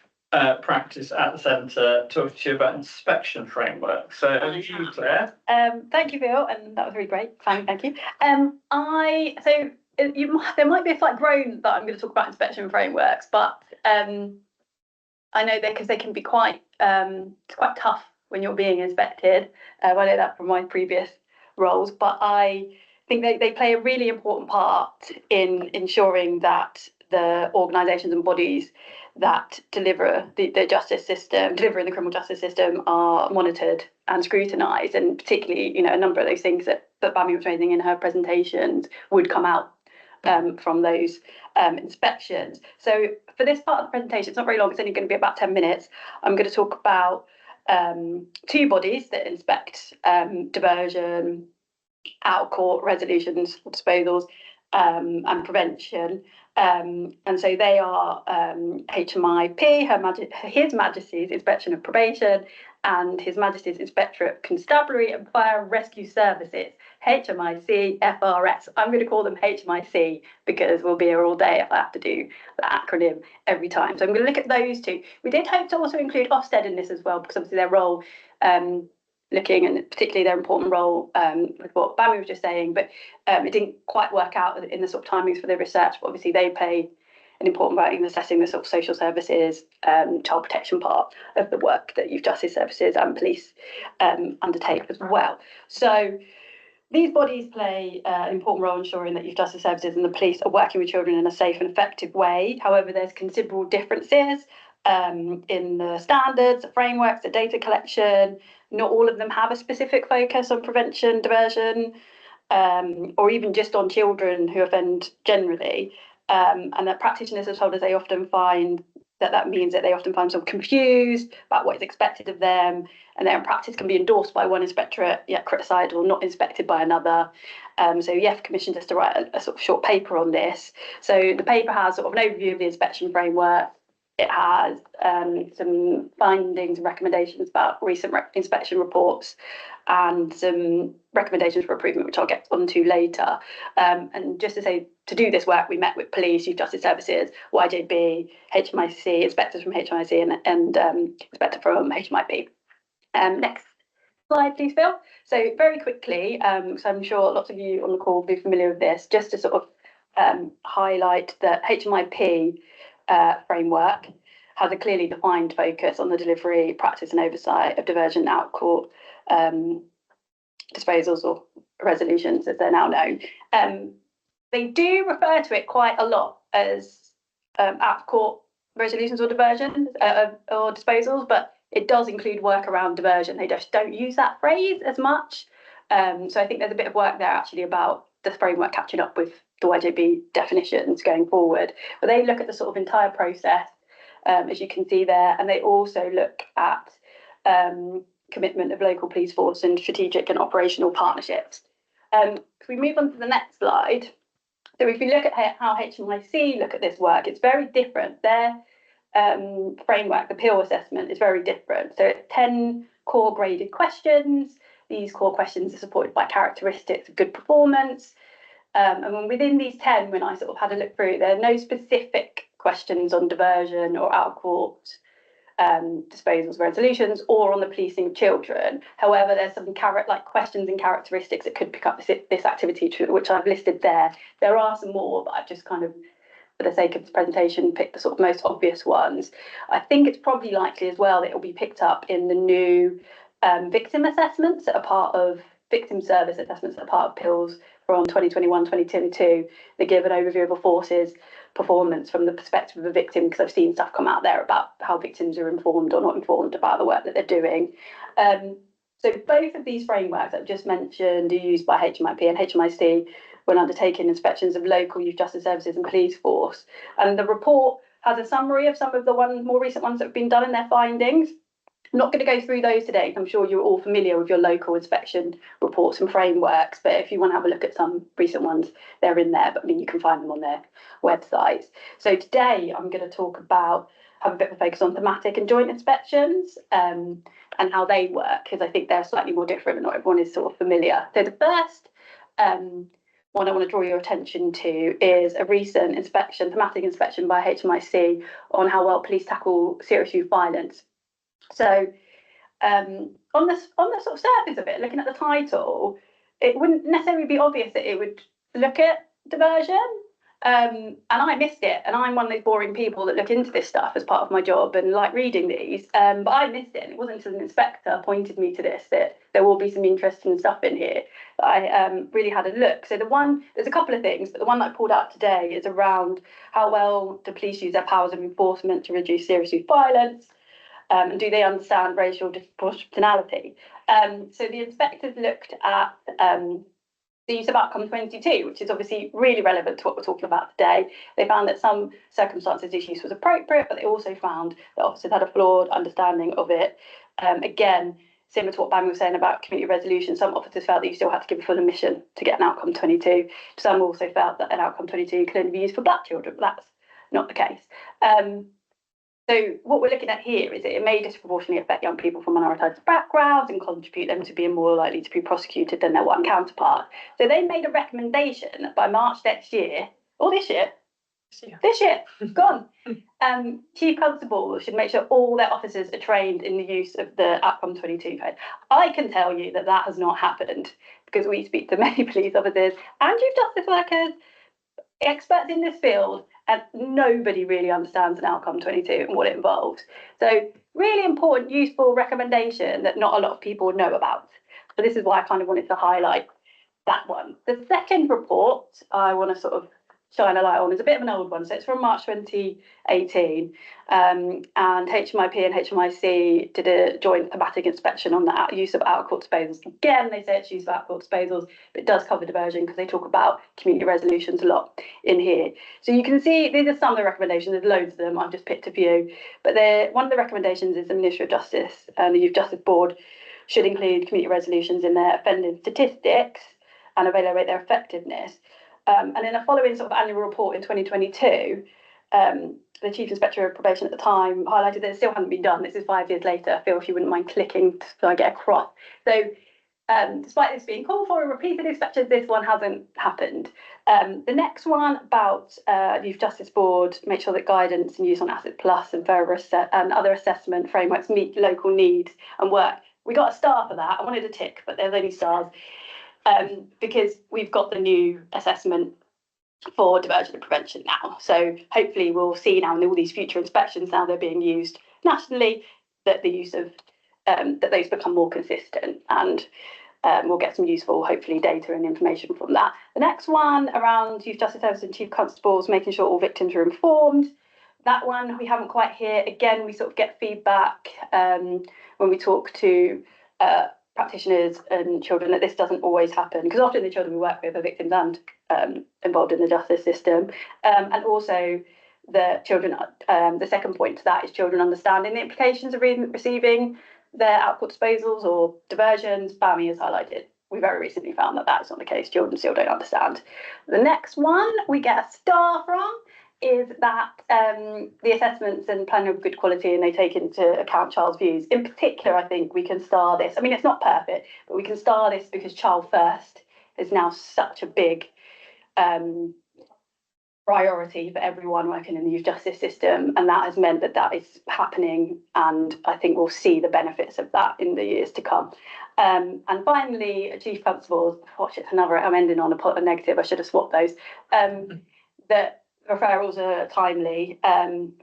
practice at the centre, talking to you about inspection framework. So over to you, Claire. Thank you, Phil, and that was really great. Thank you. There might be a slight groan that I'm going to talk about inspection frameworks, but I know because they can be quite tough when you're being inspected. I know that from my previous roles, but I think they play a really important part in ensuring that the organisations and bodies that deliver the justice system, delivering the criminal justice system, are monitored and scrutinised, and particularly, a number of those things that Bami was raising in her presentations would come out from those inspections. So for this part of the presentation, it's not very long, it's only going to be about 10 minutes. I'm going to talk about two bodies that inspect diversion, out-of-court resolutions, disposals, and prevention. And so they are HMIP, His Majesty's Inspection of Probation, and His Majesty's Inspectorate of Constabulary and Fire Rescue Services, HMIC FRS. I'm going to call them HMIC because we'll be here all day if I have to do the acronym every time. So I'm going to look at those two. We did hope to also include Ofsted in this as well, because obviously their role, looking, and particularly their important role with what Bami was just saying, but it didn't quite work out in the sort of timings for the research. But obviously they play an important role in assessing the sort of social services, child protection part of the work that youth justice services and police undertake as well. So these bodies play an important role in ensuring that youth justice services and the police are working with children in a safe and effective way. However, there's considerable differences in the standards, the frameworks, the data collection. Not all of them have a specific focus on prevention, diversion, or even just on children who offend generally. And that practitioners have told us they often find that means that they often find themselves confused about what is expected of them, and their practice can be endorsed by one inspectorate, yet criticised or not inspected by another. So YEF commissioned us to write a sort of short paper on this. So the paper has sort of an overview of the inspection framework. It has some findings and recommendations about recent inspection reports, and some recommendations for improvement, which I'll get onto later. And just to say, to do this work, we met with police, youth justice services, YJB, HMIC, inspectors from HMIC, and inspector from HMIP. Next slide, please, Phil. So very quickly, so I'm sure lots of you on the call will be familiar with this, just to sort of highlight that HMIP framework has a clearly defined focus on the delivery, practice and oversight of diversion out-of-court disposals or resolutions, as they're now known. They do refer to it quite a lot as out-of-court resolutions or diversions or disposals, but it does include work around diversion. They just don't use that phrase as much. So I think there's a bit of work there actually about the framework catching up with the YJB definitions going forward. But they look at the sort of entire process, as you can see there, and they also look at commitment of local police force and strategic and operational partnerships. If we move on to the next slide, so if we look at how HMIC look at this work, it's very different. Their framework, the PIL assessment, is very different. So it's 10 core graded questions. These core questions are supported by characteristics of good performance. And within these 10, when I sort of had a look through, there are no specific questions on diversion or out-of-court disposals, resolutions, or on the policing of children. However, there's some questions and characteristics that could pick up this activity, which I've listed there. There are some more, but I've just kind of, for the sake of this presentation, picked the sort of most obvious ones. I think it's probably likely as well that it will be picked up in the new victim assessments that are part of victim service assessments that are part of PILs from 2021-2022. They give an overview of a force's performance from the perspective of a victim, because I've seen stuff come out there about how victims are informed or not informed about the work that they're doing. So both of these frameworks I've just mentioned are used by HMIP and HMIC when undertaking inspections of local youth justice services and police force. And the report has a summary of some of the more recent ones that have been done in their findings. I'm not going to go through those today. I'm sure you're all familiar with your local inspection reports and frameworks, but if you want to have a look at some recent ones, they're in there, but I mean, you can find them on their websites. So today I'm going to have a bit of a focus on thematic and joint inspections and how they work, because I think they're slightly more different and not everyone is sort of familiar. So the first one I want to draw your attention to is a recent thematic inspection by HMIC on how well police tackle serious youth violence. So on the sort of surface of it, looking at the title, it wouldn't necessarily be obvious that it would look at diversion. And I missed it, and I'm one of those boring people that look into this stuff as part of my job and like reading these. But I missed it, and it wasn't until an inspector pointed me to this that there will be some interesting stuff in here. That I really had a look. So there's a couple of things, but the one that I pulled out today is around how well do police use their powers of enforcement to reduce serious youth violence, and do they understand racial disproportionality? So the inspectors looked at the use of outcome 22, which is obviously really relevant to what we're talking about today. They found that some circumstances this use was appropriate, but they also found that officers had a flawed understanding of it. Again, similar to what Bam was saying about community resolution, some officers felt that you still had to give a full admission to get an outcome 22. Some also felt that an outcome 22 could only be used for black children, but that's not the case. So what we're looking at here is that it may disproportionately affect young people from minoritized backgrounds and contribute them to being more likely to be prosecuted than their white counterpart. So they made a recommendation that by March next year, or this year, gone, chief constables should make sure all their officers are trained in the use of the outcome 22 code. I can tell you that that has not happened because we speak to many police officers and youth justice workers, experts in this field, and nobody really understands an outcome 22 and what it involves. So really important, useful recommendation that not a lot of people know about. So this is why I kind of wanted to highlight that one. The second report I want to sort of shine a light on is a bit of an old one. So it's from March 2018. And HMIP and HMIC did a joint thematic inspection on the use of out-of-court disposals. Again, they say it's use of out-of-court disposals, but it does cover diversion because they talk about community resolutions a lot in here. So you can see these are some of the recommendations. There's loads of them. I've just picked a few. But one of the recommendations is the Ministry of Justice and the Youth Justice Board should include community resolutions in their offending statistics and evaluate their effectiveness. And in a following sort of annual report in 2022, the Chief Inspector of Probation at the time highlighted that it still hadn't been done. This is 5 years later. Phil, if you wouldn't mind clicking so I get across. So despite this being called for and repeated inspections, this one hasn't happened. The next one about Youth Justice Board, make sure that guidance and use on Asset Plus and and other assessment frameworks meet local needs and work. We got a star for that. I wanted a tick, but there's only stars. Because we've got the new assessment for diversion and prevention now. So hopefully we'll see now in all these future inspections, now they're being used nationally, that the use of, that those become more consistent, and we'll get some useful, hopefully, data and information from that. The next one around Youth Justice Service and Chief Constables, making sure all victims are informed. That one we haven't quite here. Again, we sort of get feedback when we talk to practitioners and children that this doesn't always happen, because often the children we work with are victims and involved in the justice system, and also the children, the second point to that is children understanding the implications of receiving their out-of-court disposals or diversions. BAMI has highlighted we very recently found that that is not the case. Children still don't understand. The next one we get a star from is that the assessments and planning of good quality, and they take into account child's views. In particular, I think we can star this. I mean, it's not perfect, but we can star this because child first is now such a big priority for everyone working in the youth justice system, and that has meant that that is happening, and I think we'll see the benefits of that in the years to come. And finally, Chief Constables, watch it, another, I'm ending on a negative, I should have swapped those, that referrals are timely.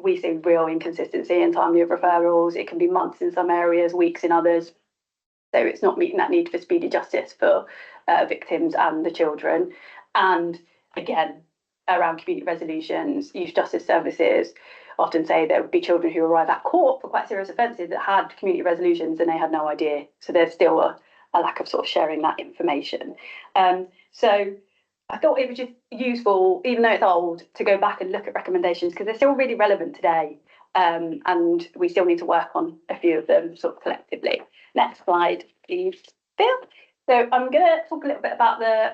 We see real inconsistency in timely of referrals. It can be months in some areas, weeks in others. So it's not meeting that need for speedy justice for victims and the children. And again, around community resolutions, youth justice services often say there would be children who arrive at court for quite serious offences that had community resolutions and they had no idea. So there's still a lack of sort of sharing that information. So I thought it was just useful, even though it's old, to go back and look at recommendations because they're still really relevant today, and we still need to work on a few of them sort of collectively. Next slide, please, Phil. So I'm going to talk a little bit about the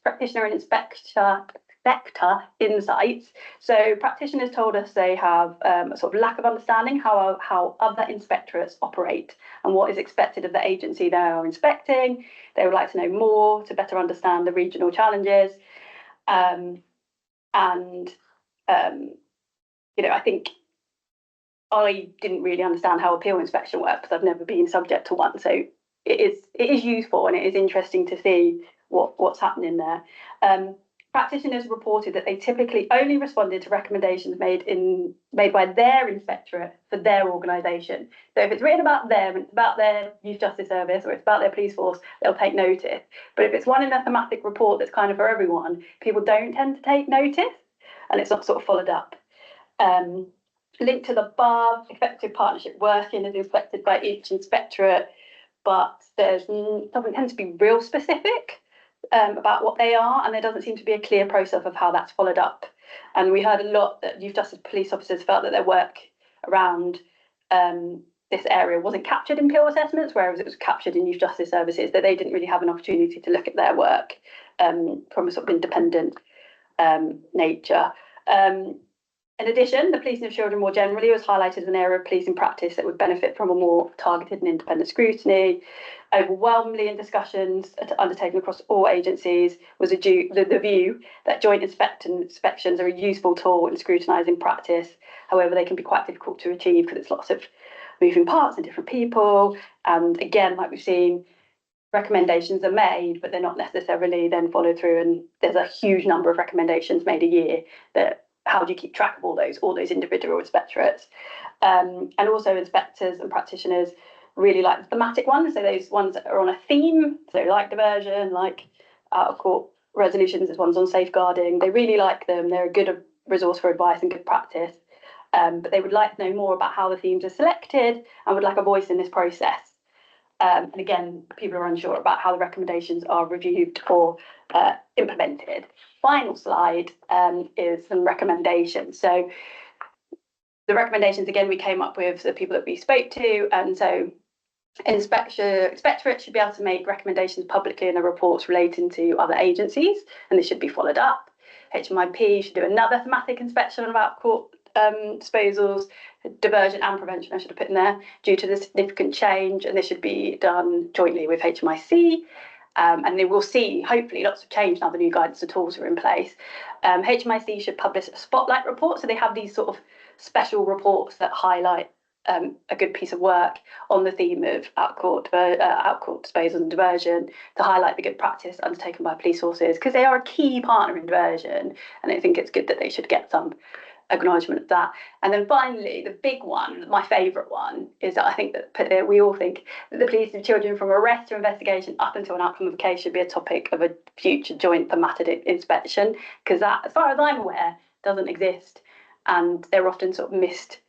practitioner and inspector inspector insights. So practitioners told us they have a sort of lack of understanding how other inspectorates operate and what is expected of the agency they are inspecting. They would like to know more to better understand the regional challenges. I think I didn't really understand how appeal inspection works because I've never been subject to one. So it is useful and it is interesting to see what's happening there. Practitioners reported that they typically only responded to recommendations made by their inspectorate for their organisation. So if it's written about them, it's about their youth justice service, or it's about their police force, they'll take notice. But if it's one in a thematic report that's kind of for everyone, people don't tend to take notice, and it's not sort of followed up. Linked to the above, effective partnership working is inspected by each inspectorate, but doesn't tend to be real specific about what they are, and there doesn't seem to be a clear process of how that's followed up. And we heard a lot that youth justice police officers felt that their work around this area wasn't captured in peer assessments, whereas it was captured in youth justice services, that they didn't really have an opportunity to look at their work from a sort of independent nature. In addition, the policing of children more generally was highlighted as an area of policing practice that would benefit from a more targeted and independent scrutiny. Overwhelmingly in discussions undertaken across all agencies was the view that joint inspections are a useful tool in scrutinising practice. However, they can be quite difficult to achieve because it's lots of moving parts and different people. And again, like we've seen, recommendations are made, but they're not necessarily then followed through. And there's a huge number of recommendations made a year that how do you keep track of all those individual inspectorates? And also inspectors and practitioners really like the thematic ones, so those ones that are on a theme, so like diversion, like out of court resolutions, there's ones on safeguarding. They really like them. They're a good resource for advice and good practice. But they would like to know more about how the themes are selected and would like a voice in this process. And again, people are unsure about how the recommendations are reviewed or implemented. Final slide is some recommendations. So the recommendations, again, we came up with the people that we spoke to, and so inspectorate should be able to make recommendations publicly in the reports relating to other agencies, and this should be followed up. HMIP should do another thematic inspection about court disposals, diversion and prevention, I should have put in there, due to the significant change, and this should be done jointly with HMIC. And they will see, hopefully, lots of change now the new guidance and tools are in place. HMIC should publish a spotlight report, so they have these sort of special reports that highlight a good piece of work on the theme of out-court disposal and diversion, to highlight the good practice undertaken by police forces, because they are a key partner in diversion, and I think it's good that they should get some acknowledgement of that. And then finally, the big one, my favourite one, is that I think that we all think that the policing of children from arrest to investigation up until an outcome of a case should be a topic of a future joint thematic inspection, because that, as far as I'm aware, doesn't exist, and they're often sort of missed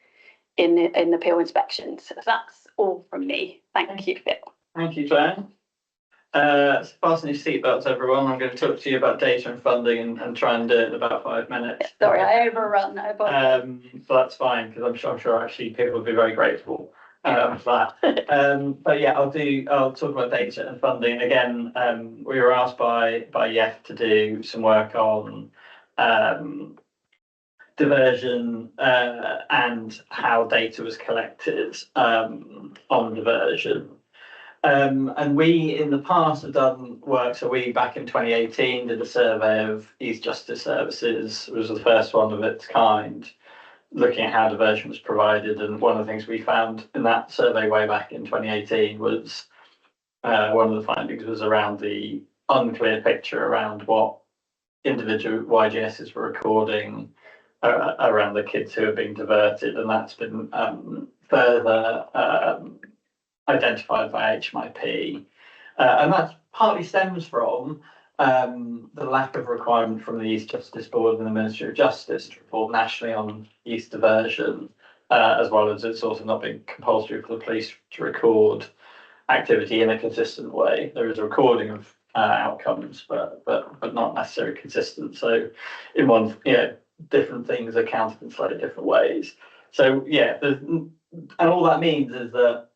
in the appeal inspections. So that's all from me. Thank you, Phil. Thank you, Claire. Fasten your seatbelts, everyone. I'm going to talk to you about data and funding and try and do it in about 5 minutes. Sorry, I overrun. So that's fine, because I'm sure actually people will be very grateful for that. But yeah, I'll talk about data and funding. Again, we were asked by YEF to do some work on diversion and how data was collected on diversion. And we in the past have done work, so we back in 2018 did a survey of youth justice services. It was the first one of its kind, looking at how diversion was provided, and one of the things we found in that survey way back in 2018 was one of the findings was around the unclear picture around what individual YJSs were recording around the kids who are being diverted, and that's been further identified by HMIP, and that partly stems from the lack of requirement from the Youth Justice Board and the Ministry of Justice to report nationally on youth diversion, as well as it's also not being compulsory for the police to record activity in a consistent way. There is a recording of outcomes, but not necessarily consistent. So in one, different things are counted in slightly different ways. So and all that means is that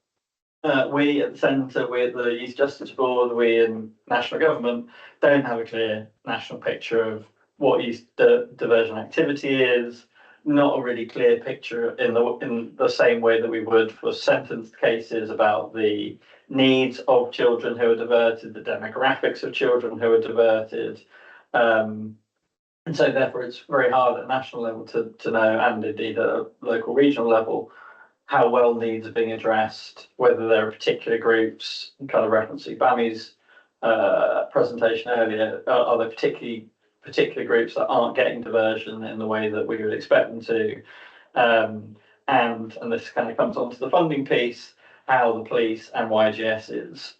we at the centre, we at the Youth Justice Board, we in national government don't have a clear national picture of what youth diversion activity is, not a really clear picture in the same way that we would for sentenced cases about the needs of children who are diverted, the demographics of children who are diverted. And so therefore it's very hard at a national level to know, and indeed at a local regional level, how well needs are being addressed, whether there are particular groups, kind of referencing Bami's presentation earlier, are there particular groups that aren't getting diversion in the way that we would expect them to. And this kind of comes on to the funding piece, how the police and YJSs,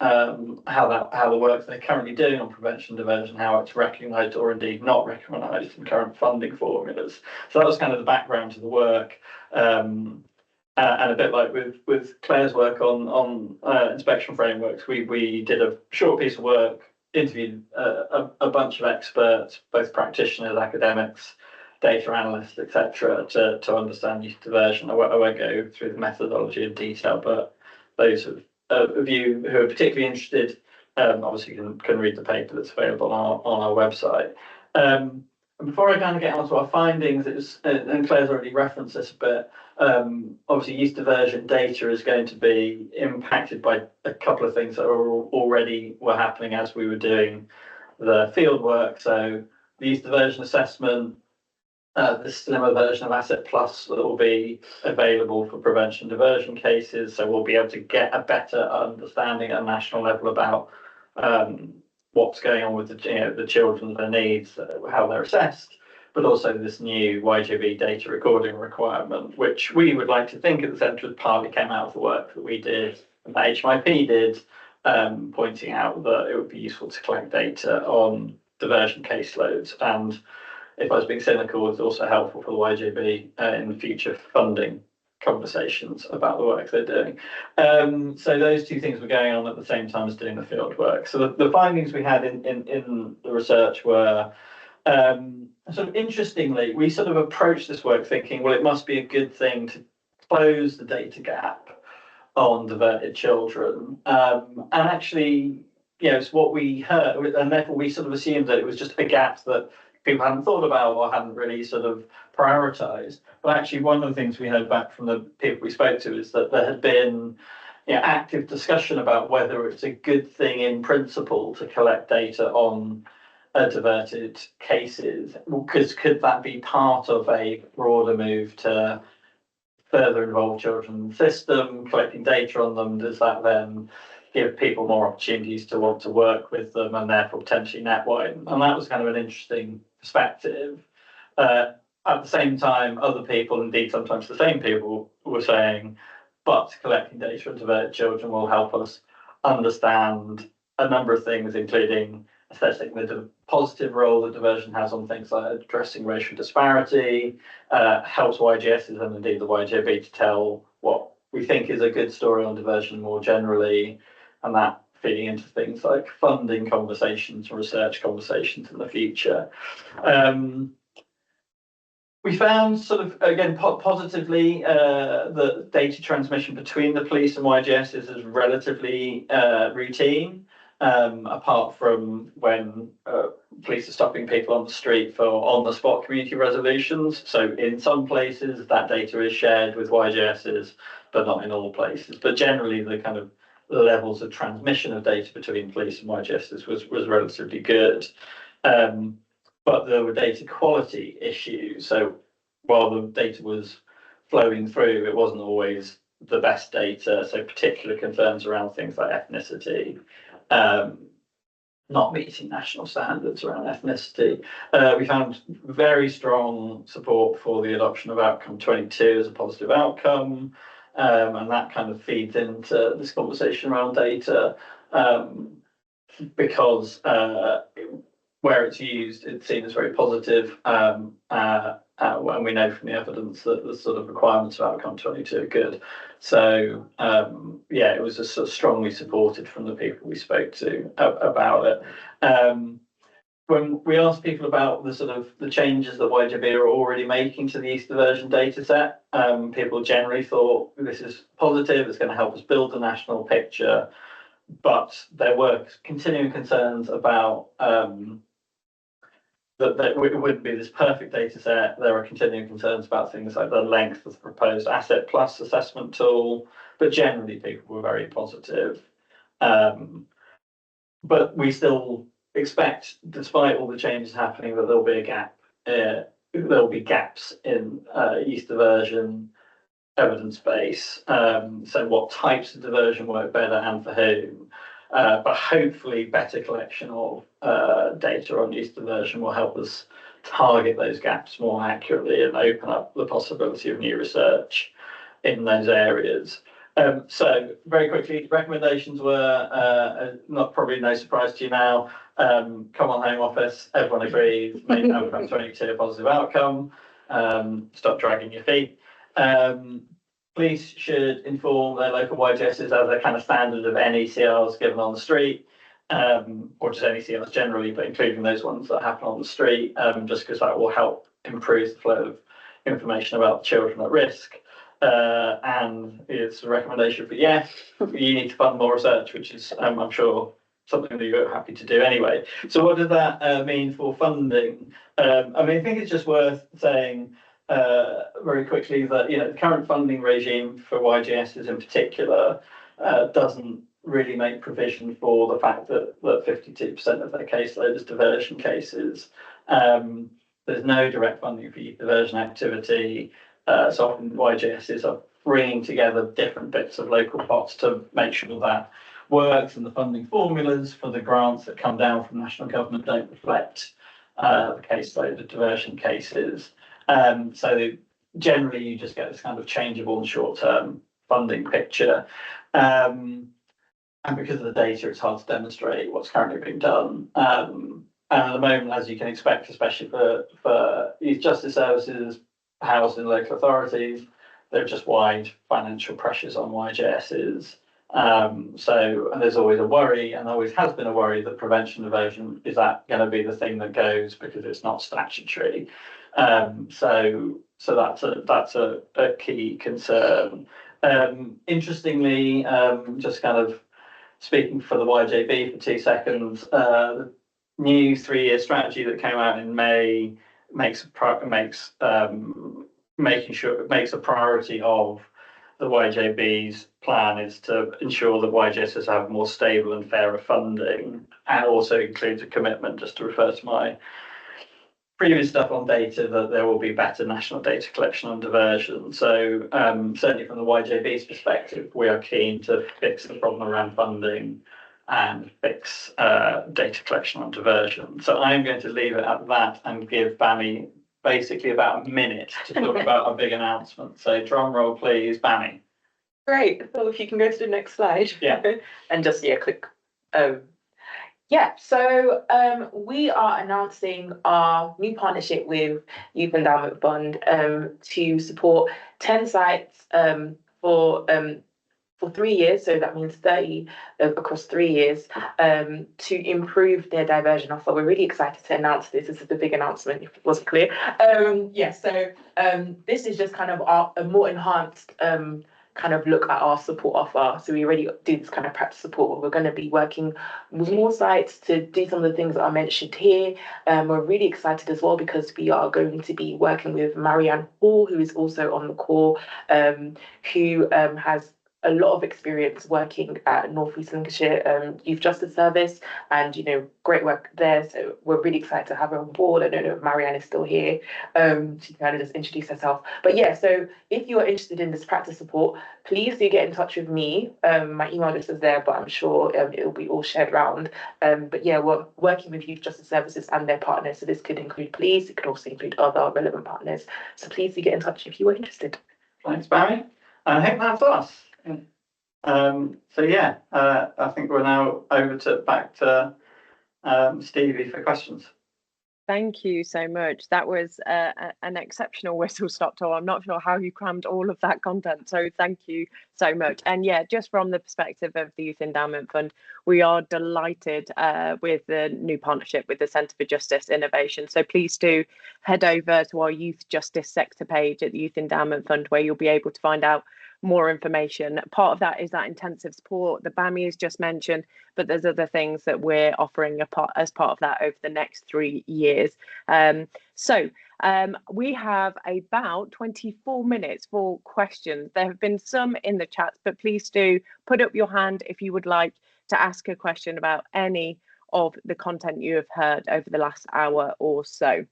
how the work they're currently doing on prevention diversion, how it's recognised or indeed not recognised in current funding formulas. So that was kind of the background to the work. And a bit like with Claire's work on inspection frameworks, we did a short piece of work, interviewed a bunch of experts, both practitioners, academics, data analysts, etc., to understand youth diversion. I won't go through the methodology in detail, but those of you who are particularly interested, obviously can read the paper that's available on our website. And before I kind of get onto our findings, and Claire's already referenced this a bit, obviously youth diversion data is going to be impacted by a couple of things that already were happening as we were doing the field work. So the youth diversion assessment, the slimmer version of Asset Plus that will be available for prevention diversion cases. So we'll be able to get a better understanding at a national level about what's going on with the children, their needs, how they're assessed, but also this new YJB data recording requirement, which we would like to think at the centre partly came out of the work that we did, and that HMIP did, pointing out that it would be useful to collect data on diversion caseloads. And if I was being cynical, it's also helpful for the YJB in future funding conversations about the work they're doing. So those two things were going on at the same time as doing the field work. So the findings we had in the research were, sort of interestingly, we sort of approached this work thinking, well, it must be a good thing to close the data gap on diverted children. And actually, it's what we heard, and therefore we sort of assumed that it was just a gap that people hadn't thought about or hadn't really sort of prioritised. But actually, one of the things we heard back from the people we spoke to is that there had been active discussion about whether it's a good thing in principle to collect data on diverted cases, because could that be part of a broader move to further involve children in the system, collecting data on them? Does that then give people more opportunities to want to work with them and therefore potentially net widen? And that was kind of an interesting perspective. At the same time, other people, indeed sometimes the same people, were saying, but collecting data on diverted children will help us understand a number of things, including assessing the positive role that diversion has on things like addressing racial disparity, helps YJSs and indeed the YJB to tell what we think is a good story on diversion more generally, and that feeding into things like funding conversations and research conversations in the future. We found sort of, again, positively, the data transmission between the police and YJSs is relatively routine, apart from when police are stopping people on the street for on-the-spot community resolutions. So in some places that data is shared with YJSs, but not in all places. But generally the kind of levels of transmission of data between police and YJSs was relatively good. But there were data quality issues. So while the data was flowing through, it wasn't always the best data. So particular concerns around things like ethnicity, not meeting national standards around ethnicity. We found very strong support for the adoption of outcome 22 as a positive outcome. And that kind of feeds into this conversation around data, because where it's used, it's seen as very positive, and we know from the evidence that the sort of requirements of outcome 22 are good. So it was just sort of strongly supported from the people we spoke to about it. When we asked people about the sort of the changes that YJB are already making to the youth diversion data set, people generally thought this is positive, it's going to help us build the national picture, but there were continuing concerns about that it wouldn't be this perfect data set. There are continuing concerns about things like the length of the proposed Asset Plus assessment tool, but generally people were very positive. But we still expect, despite all the changes happening, that there'll be a gap. There'll be gaps in youth diversion evidence base. So what types of diversion work better and for whom? But hopefully better collection of data on youth diversion will help us target those gaps more accurately and open up the possibility of new research in those areas. So very quickly, recommendations were, not probably no surprise to you now, come on Home Office, everyone agrees, make outcome 22 a positive outcome, stop dragging your feet. Police should inform their local YJSs as a kind of standard of NECRs given on the street, or just NECRs generally, but including those ones that happen on the street, just because that will help improve the flow of information about children at risk. And it's a recommendation for you need to fund more research, which is, I'm sure, something that you're happy to do anyway. So what does that mean for funding? I think it's just worth saying very quickly that the current funding regime for YJSs in particular doesn't really make provision for the fact that 52% of their caseload is diversion cases. There's no direct funding for youth diversion activity. So often YJSs are bringing together different bits of local pots to make sure that works, and the funding formulas for the grants that come down from national government don't reflect the caseload of diversion cases. So generally you just get this kind of changeable and short-term funding picture. And because of the data, it's hard to demonstrate what's currently being done. And at the moment, as you can expect, especially for youth justice services housed in local authorities, there are just wide financial pressures on YJSs. And there's always a worry, and always has been a worry, that prevention diversion is that going to be the thing that goes because it's not statutory. So that's a key concern. Interestingly, just kind of speaking for the YJB for 2 seconds, the new 3-year strategy that came out in May makes a priority of the YJB's plan is to ensure that YJSs have more stable and fairer funding, and also includes a commitment, just to refer to my previous stuff on data, that there will be better national data collection on diversion. So certainly from the YJB's perspective, we are keen to fix the problem around funding and fix data collection on diversion. So I'm going to leave it at that and give Bami basically about a minute to talk about our big announcement. So drum roll, please, Bami. Great. Well, if you can go to the next slide. Yeah. And just click. So we are announcing our new partnership with Youth Endowment Fund to support 10 sites for 3 years, so that means 30 across 3 years, to improve their diversion offer. We're really excited to announce this. This is the big announcement, if it wasn't clear. This is just kind of a more enhanced kind of look at our support offer. So we already do this kind of practice support. We're going to be working with more sites to do some of the things that are mentioned here. We're really excited as well because we are going to be working with Marianne Hall, who is also on the call, who has a lot of experience working at North East Lincolnshire Youth Justice Service, and great work there. So we're really excited to have her on board. I don't know if Marianne is still here. She can kind of just introduce herself. But so if you are interested in this practice support, please do get in touch with me. My email address is there, but I'm sure it will be all shared around. We're working with Youth Justice Services and their partners. So this could include police. It could also include other relevant partners. So please do get in touch if you are interested. Thanks, Barry. I think that's us. I think we're now back to Stevie for questions. Thank you so much. That was an exceptional whistle stop tour. I'm not sure how you crammed all of that content, so thank you so much. And just from the perspective of the Youth Endowment Fund, we are delighted with the new partnership with the Centre for Justice Innovation. So please do head over to our Youth Justice sector page at the Youth Endowment Fund, where you'll be able to find out more information. Part of that is that intensive support that Bami has just mentioned, but there's other things that we're offering as part of that over the next 3 years. We have about 24 minutes for questions. There have been some in the chats, but please do put up your hand if you would like to ask a question about any of the content you have heard over the last hour or so.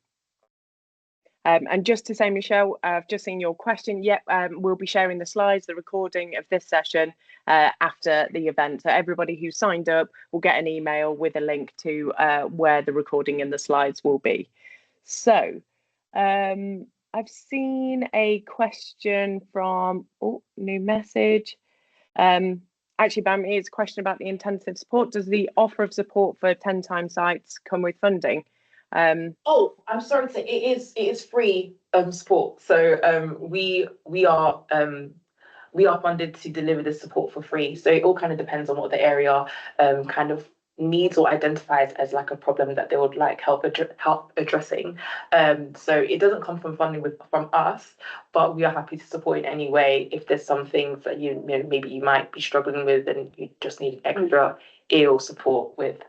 And just to say, Michelle, I've just seen your question. Yep, we'll be sharing the slides, the recording of this session after the event. So everybody who signed up will get an email with a link to where the recording and the slides will be. So I've seen a question from, new message. Actually, Bam, it's a question about the intensive support. Does the offer of support for 10-time sites come with funding? I'm sorry to say it is free support. So we are funded to deliver this support for free. So it all kind of depends on what the area kind of needs or identifies as like a problem that they would like help addressing. So it doesn't come from funding from us, but we are happy to support in any way if there's some things that you know maybe you might be struggling with and you just need extra ear or support with.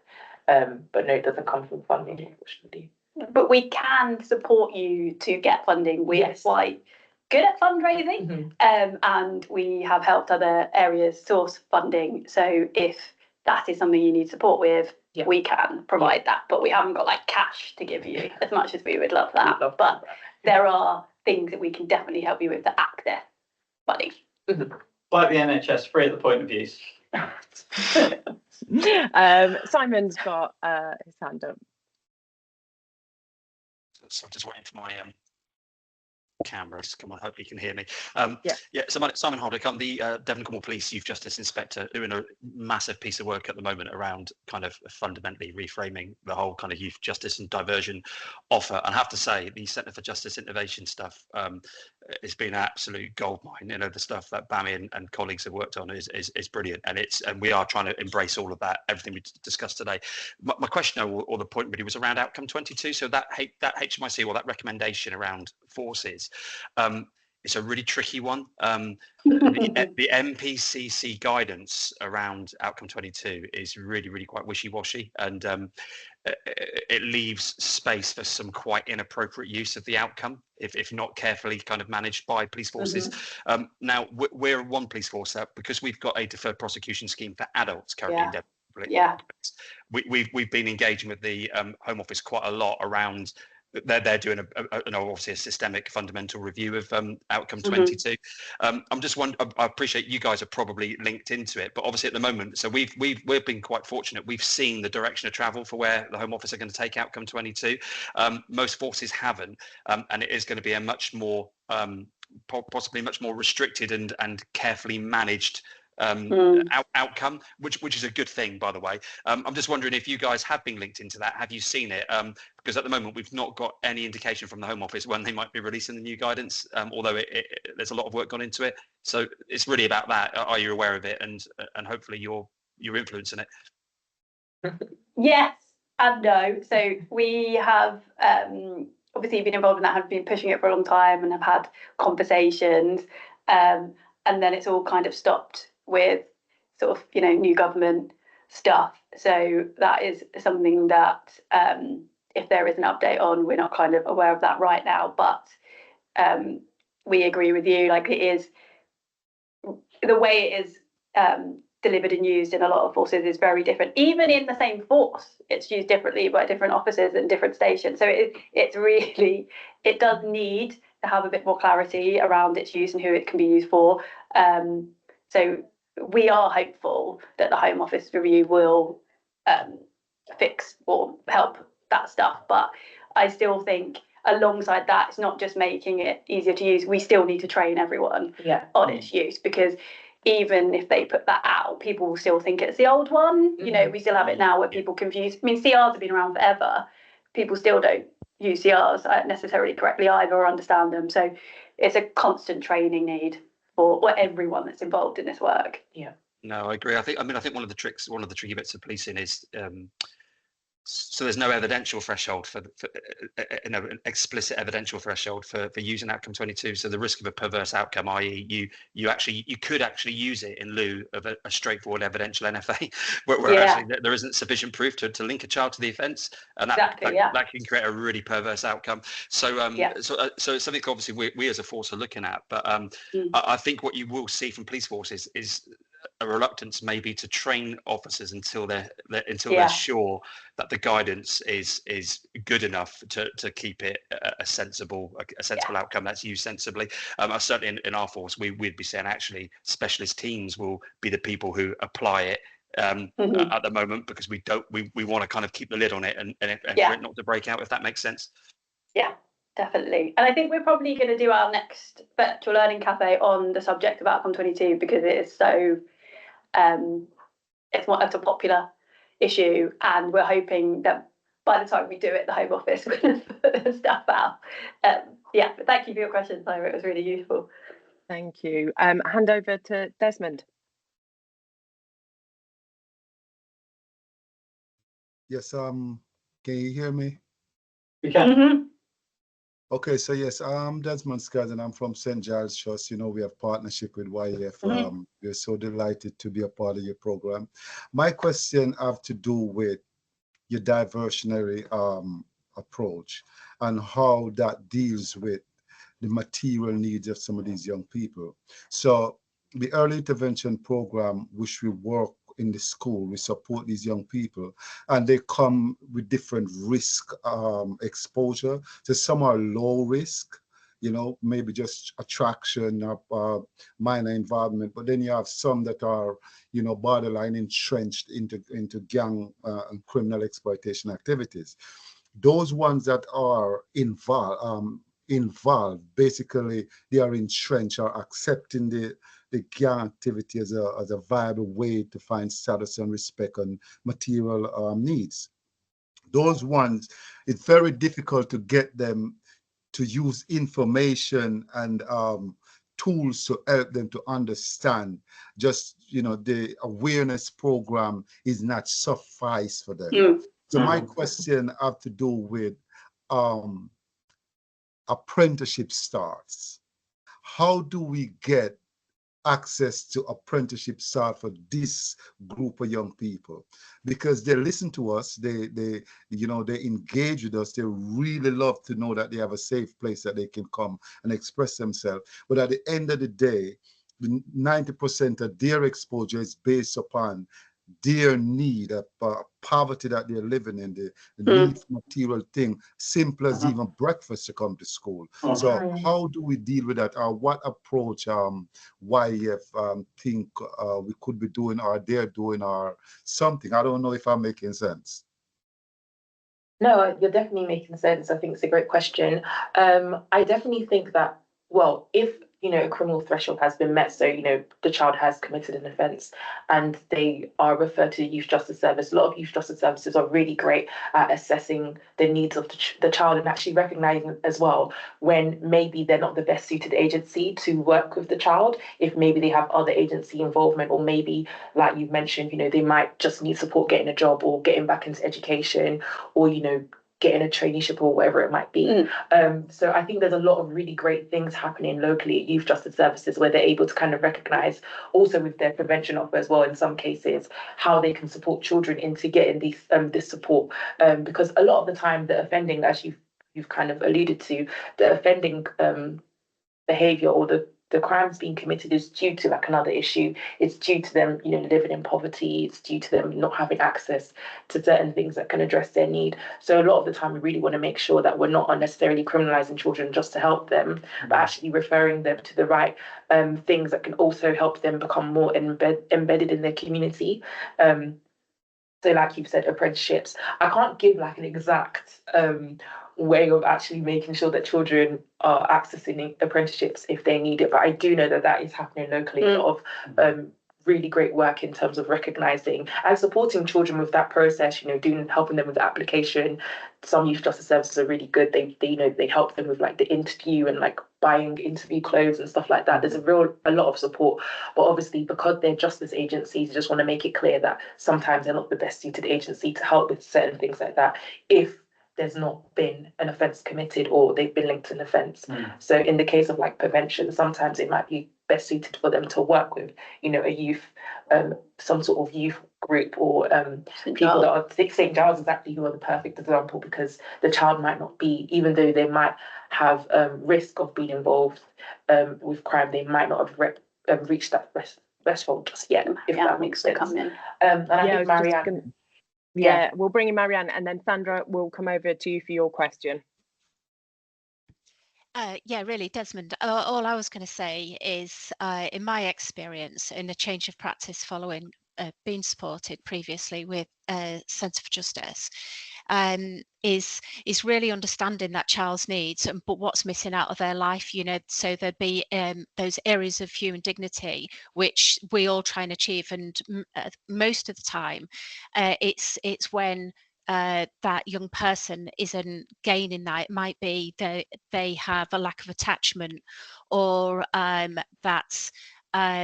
But no, it doesn't come from funding, unfortunately. But we can support you to get funding. We're quite good at fundraising, and we have helped other areas source funding. So if that is something you need support with, we can provide that. But we haven't got like cash to give you as much as we would love that. But there are things that we can definitely help you with to access money. Like the NHS, free at the point of use. Simon's got his hand up. So I'm just waiting for my cameras. Come on, hope you can hear me. So Simon Holdick, I'm the Devon Cornwall Police Youth Justice Inspector, doing a massive piece of work at the moment around kind of fundamentally reframing the whole kind of youth justice and diversion offer. And I have to say, the Centre for Justice Innovation stuff has been an absolute goldmine. You know, the stuff that Bami and colleagues have worked on is brilliant, and we are trying to embrace all of that, everything we discussed today. My question or the point really was around outcome 22. So that HMIC or that recommendation around forces. It's a really tricky one. The MPCC guidance around outcome 22 is really quite wishy-washy, and it leaves space for some quite inappropriate use of the outcome if not carefully kind of managed by police forces. Now we're one police force because we've got a deferred prosecution scheme for adults currently in Devon. We've been engaging with the Home Office quite a lot around. They're doing obviously a systemic fundamental review of outcome 22. I'm just wondering, I appreciate you guys are probably linked into it, but obviously at the moment, so we've been quite fortunate. We've seen the direction of travel for where the Home Office are going to take outcome 22. Most forces haven't, and it is going to be a much more possibly much more restricted and carefully managed outcome, which is a good thing, by the way. I'm just wondering if you guys have been linked into that. Have you seen it? Because at the moment we've not got any indication from the Home Office when they might be releasing the new guidance, although there's a lot of work gone into it. So it's really about that. Are you aware of it, and hopefully you're influencing it? Yes and no. So we have obviously been involved in that, have been pushing it for a long time and have had conversations, and then it's all kind of stopped with sort of, new government stuff. So that is something that if there is an update on, we're not kind of aware of that right now, but we agree with you, like it is, the way it is delivered and used in a lot of forces is very different. Even in the same force, it's used differently by different officers and different stations. So it's really, it does need to have a bit more clarity around its use and who it can be used for. So we are hopeful that the Home Office review will fix or help that stuff. But I still think alongside that, it's not just making it easier to use. We still need to train everyone on its use, because even if they put that out, people will still think it's the old one. We still have it now where people confuse. I mean, CRs have been around forever. People still don't use CRs necessarily correctly either or understand them. So it's a constant training need for everyone that's involved in this work. No, I agree. I think one of the tricky bits of policing is So there's no evidential threshold for an explicit evidential threshold for using outcome 22. So the risk of a perverse outcome, i.e., you could actually use it in lieu of a straightforward evidential NFA, where actually there isn't sufficient proof to link a child to the offence, and that can create a really perverse outcome. So so it's something obviously we as a force are looking at. But I think what you will see from police forces is a reluctance maybe to train officers until they're sure that the guidance is good enough to keep it a sensible outcome that's used sensibly. Certainly in our force, we'd be saying actually specialist teams will be the people who apply it at the moment, because we want to kind of keep the lid on it and for it not to break out, if that makes sense. Yeah, definitely. And I think we're probably going to do our next virtual learning cafe on the subject of outcome 22, because it is so it's a popular issue, and we're hoping that by the time we do it, the Home Office will put the stuff out. But thank you for your question, Tyra. It was really useful. Thank you. Hand over to Desmond. Yes, can you hear me? We can. Okay, so yes, I'm Desmond Scott, and I'm from St. Giles Trust. You know, we have partnership with YF. We're so delighted to be a part of your program. My question have to do with your diversionary approach and how that deals with the material needs of some of these young people. So the early intervention program, which we work in the school, we support these young people, and they come with different risk exposure. So some are low risk, you know, maybe just attraction or minor involvement, but then you have some that are, you know, borderline entrenched into gang and criminal exploitation activities. Those ones that are involved, basically they are entrenched or accepting the gang activity as a viable way to find status and respect and material needs. Those ones, it's very difficult to get them to use information and tools to help them to understand. Just, you know, the awareness program is not suffice for them. So my question have to do with apprenticeship starts. How do we get access to apprenticeship start for this group of young people? Because they listen to us, they engage with us, they really love to know that they have a safe place that they can come and express themselves. But at the end of the day, 90% of their exposure is based upon their need, poverty that they're living in, the need for material thing, simple as even breakfast to come to school. So how do we deal with that? What approach YF think we could be doing, or they're doing, or something? I don't know if I'm making sense. No, you're definitely making sense. I think it's a great question. I definitely think that, well, if a criminal threshold has been met, so the child has committed an offence and they are referred to youth justice service. A lot of youth justice services are really great at assessing the needs of the child and actually recognising as well when maybe they're not the best suited agency to work with the child, if maybe they have other agency involvement, or maybe, like you've mentioned, they might just need support getting a job or getting back into education, or getting a traineeship or whatever it might be. So I think there's a lot of really great things happening locally at youth justice services, where they're able to kind of recognise, also with their prevention offer as well in some cases, how they can support children into getting this support. Because a lot of the time the offending, as you've kind of alluded to, the offending behaviour or the crimes being committed is due to like another issue. It's due to them, living in poverty. It's due to them not having access to certain things that can address their need. So a lot of the time, we really want to make sure that we're not unnecessarily criminalising children just to help them, but actually referring them to the right things that can also help them become more embedded in their community. So like you've said, apprenticeships. I can't give like an exact way of actually making sure that children are accessing apprenticeships if they need it, but I do know that is happening locally. A lot of really great work in terms of recognising and supporting children with that process, helping them with the application. Some youth justice services are really good. They help them with like the interview and like buying interview clothes and stuff like that. There's a lot of support, but obviously because they're justice agencies, you just want to make it clear that sometimes they're not the best suited agency to help with certain things like that if there's not been an offence committed or they've been linked to an offence. So in the case of like prevention, sometimes it might be best suited for them to work with, a youth, some sort of youth group, or people that are St. Giles exactly, who are the perfect example, because the child might not be, even though they might have risk of being involved with crime, they might not have reached that threshold just yet, if that makes sense. And I think Marianne. Yeah, we'll bring in Marianne, and then Sandra will come over to you for your question. Yeah, really, Desmond. All I was going to say is, in my experience, in a change of practice following being supported previously with Centre for Justice, is really understanding that child's needs, but what's missing out of their life. So there'd be those areas of human dignity which we all try and achieve, and most of the time, it's when that young person isn't gaining that. It might be that they have a lack of attachment, or that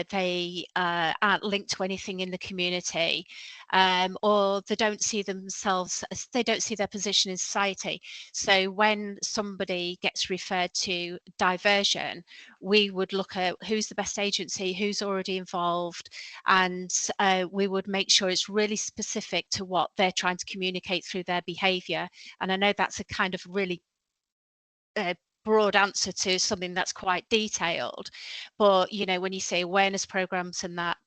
they aren't linked to anything in the community, or they don't see themselves, they don't see their position in society. So when somebody gets referred to diversion, we would look at who's the best agency, who's already involved, and we would make sure it's really specific to what they're trying to communicate through their behaviour. And I know that's a kind of really broad answer to something that's quite detailed, but when you say awareness programs and that,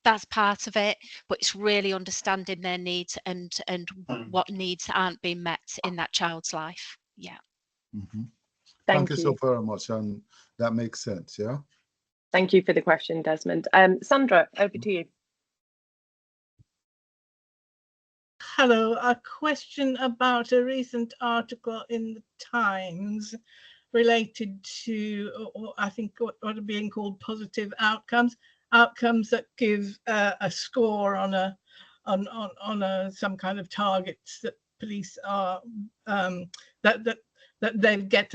that's part of it, but it's really understanding their needs and what needs aren't being met in that child's life. Yeah. Thank you so very much, and that makes sense. Yeah, thank you for the question, Desmond. Sandra, over to you. Hello, a question about a recent article in the Times related to, or I think what are being called positive outcomes that give a score on some kind of targets that police are that they get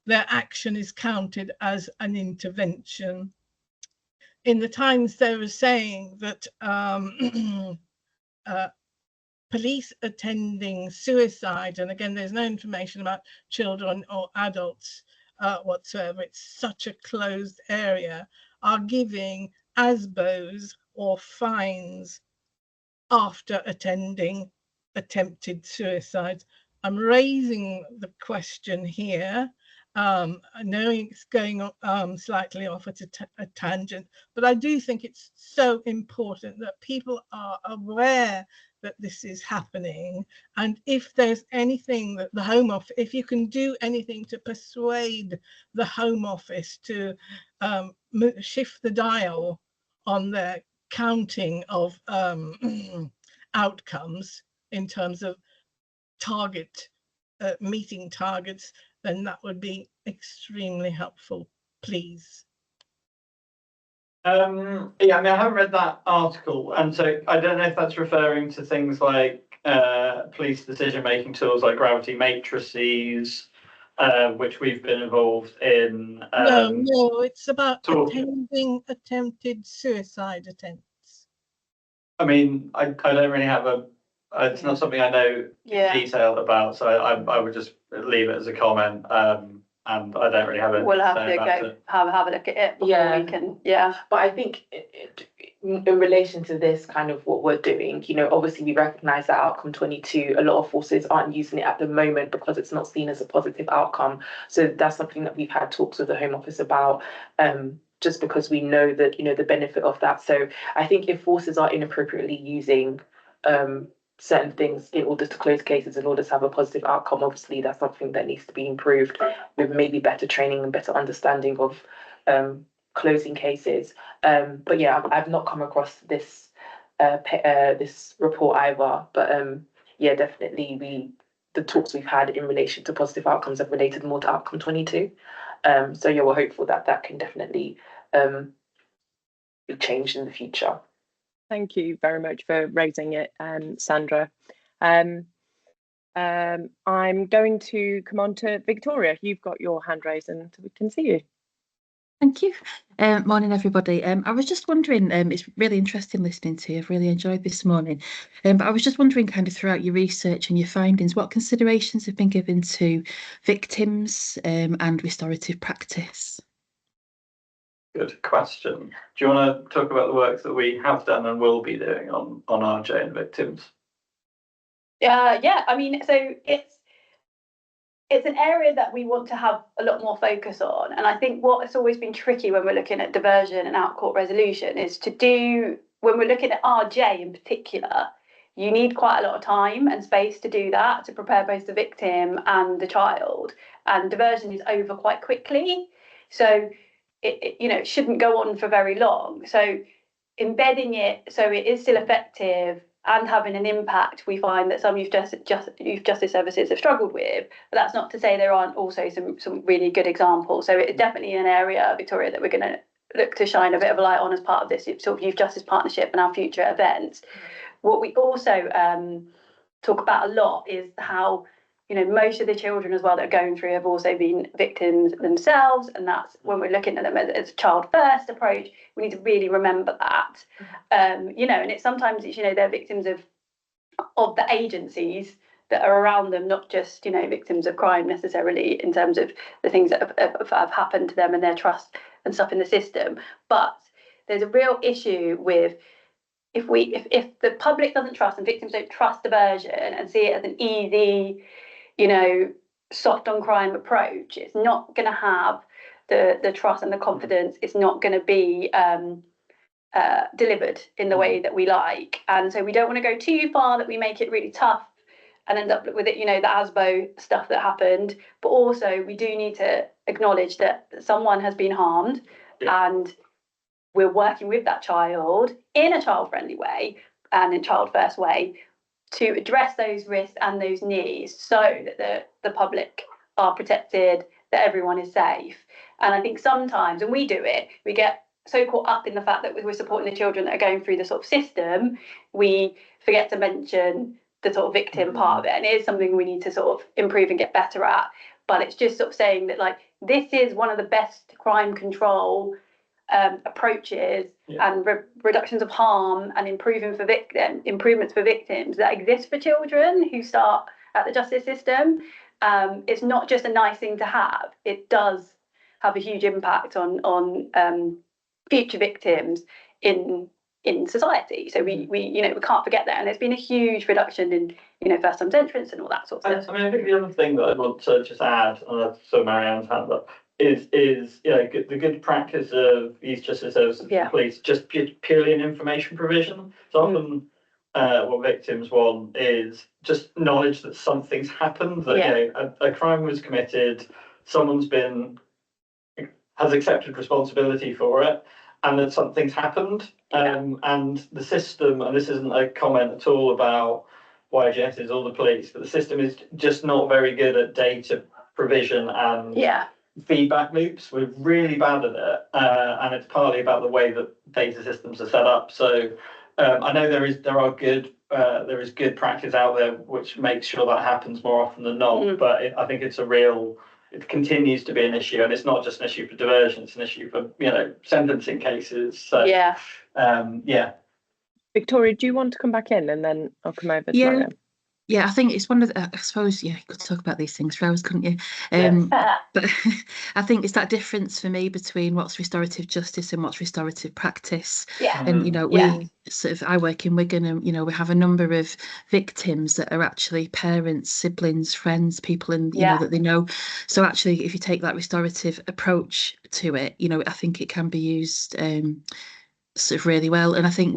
their action is counted as an intervention. In the Times, they were saying that police attending suicide, and again, there's no information about children or adults whatsoever, it's such a closed area, are giving ASBOs or fines after attending attempted suicide. I'm raising the question here, knowing it's going slightly off at a tangent, but I do think it's so important that people are aware that this is happening, and if there's anything that the Home Office, if you can do anything to persuade the Home Office to shift the dial on their counting of outcomes in terms of meeting targets, then that would be extremely helpful, please. Yeah, I mean, I haven't read that article, and so I don't know if that's referring to things like police decision-making tools like gravity matrices, which we've been involved in. No, it's about attending attempted suicide attempts. I mean, I don't really have it's not something I know detail about, so I would just leave it as a comment. And I don't really have it. We'll have to have a look at it before we can. But I think in relation to this kind of what we're doing, obviously we recognise that outcome 22, a lot of forces aren't using it at the moment because it's not seen as a positive outcome. So that's something that we've had talks with the Home Office about, just because we know that, the benefit of that. So I think if forces are inappropriately using certain things in order to close cases, in order to have a positive outcome, obviously that's something that needs to be improved with maybe better training and better understanding of closing cases. But yeah, I've not come across this this report either. But yeah, definitely the talks we've had in relation to positive outcomes have related more to outcome 22. So yeah, we're hopeful that that can definitely be changed in the future. Thank you very much for raising it, Sandra. I'm going to come on to Victoria. You've got your hand raised and we can see you. Thank you. Morning, everybody. I was just wondering, it's really interesting listening to you. I've really enjoyed this morning. But I was just wondering, kind of throughout your research and your findings, what considerations have been given to victims and restorative practice? Good question. Do you want to talk about the work that we have done and will be doing on RJ and victims? Yeah, I mean, so it's an area that we want to have a lot more focus on. And I think what has always been tricky when we're looking at diversion and out-court resolution is when we're looking at RJ in particular, you need quite a lot of time and space to do that, to prepare both the victim and the child. And diversion is over quite quickly. So it shouldn't go on for very long. So embedding it so it is still effective and having an impact, we find that some youth justice services have struggled with. But that's not to say there aren't also some really good examples. So it's definitely an area, Victoria, that we're going to look to shine a bit of a light on as part of this sort of youth justice partnership and our future events. What we also talk about a lot is how, most of the children as well that are going through have also been victims themselves. And that's when we're looking at them as a child first approach, we need to really remember that. And it's sometimes, they're victims of the agencies that are around them, not just, victims of crime necessarily in terms of the things that have happened to them and their trust and stuff in the system. But there's a real issue with if the public doesn't trust and victims don't trust diversion and see it as an easy, soft on crime approach, it's not going to have the trust and the confidence. It's not going to be delivered in the way that we like. And so we don't want to go too far that we make it really tough and end up with it, the ASBO stuff that happened. But also we do need to acknowledge that someone has been harmed, and we're working with that child in a child-friendly way and in child-first way to address those risks and those needs so that the public are protected, that everyone is safe. And I think sometimes when we do it, we get so caught up in the fact that we're supporting the children that are going through the sort of system, we forget to mention the sort of victim part of it. And it is something we need to sort of improve and get better at. But it's just sort of saying that, like, this is one of the best crime control approaches and reductions of harm and improvements for victims that exist for children who start at the justice system. It's not just a nice thing to have. It does have a huge impact on future victims in society. So we can't forget that. And there's been a huge reduction in first time entrance and all that sort of stuff. I think the other thing that I want to just add, and I saw Marianne's hand up, is the good practice of youth justice services and police, just purely in information provision. So often what victims want is just knowledge that something's happened, that a crime was committed, someone's has accepted responsibility for it, and that something's happened. And the system, and this isn't a comment at all about YJSs or the police, but the system is just not very good at data provision and feedback loops. We're really bad at it, and it's partly about the way that data systems are set up. So I know there is good practice out there which makes sure that happens more often than not. But I think it continues to be an issue, and it's not just an issue for diversion; it's an issue for sentencing cases. So Victoria, do you want to come back in, and then I'll come over to Marianne? Yeah, I think it's one of the, I suppose, you could talk about these things for hours, couldn't you? But I think it's that difference for me between what's restorative justice and what's restorative practice. And, we sort of, I work in Wigan, and, we have a number of victims that are actually parents, siblings, friends, people in, that they know. So actually, if you take that restorative approach to it, I think it can be used sort of really well. And I think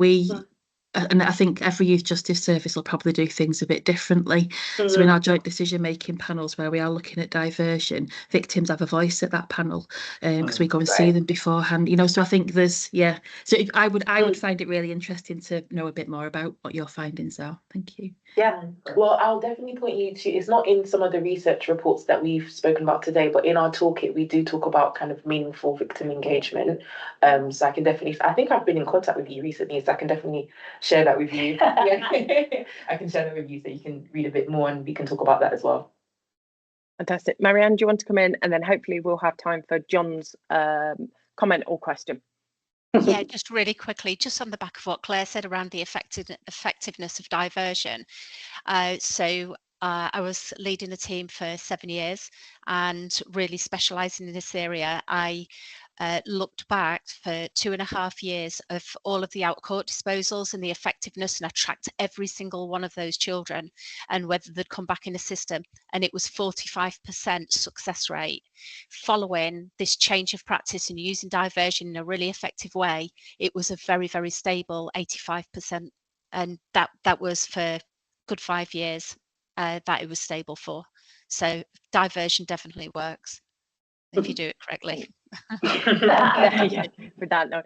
and I think every youth justice service will probably do things a bit differently. So in our joint decision making panels where we are looking at diversion, victims have a voice at that panel because we go and see them beforehand. So I think there's So I would find it really interesting to know a bit more about what your findings are. Thank you. Yeah, well, I'll definitely point you to, it's not in some of the research reports that we've spoken about today, but in our toolkit, we do talk about kind of meaningful victim engagement. So I think I've been in contact with you recently, so I can definitely share that with you. Yeah. I can share that with you so you can read a bit more and we can talk about that as well. Fantastic. Marianne, do you want to come in? And then hopefully we'll have time for John's comment or question. Yeah, just really quickly, just on the back of what Claire said around the effectiveness of diversion. I was leading a team for 7 years and really specialising in this area. I looked back for 2.5 years of all of the out-court disposals and the effectiveness, and I tracked every single one of those children and whether they'd come back in the system, and it was 45% success rate. Following this change of practice and using diversion in a really effective way, it was a very, very stable 85%, and that was for good 5 years that it was stable for. So diversion definitely works if you do it correctly. Yeah, with that note,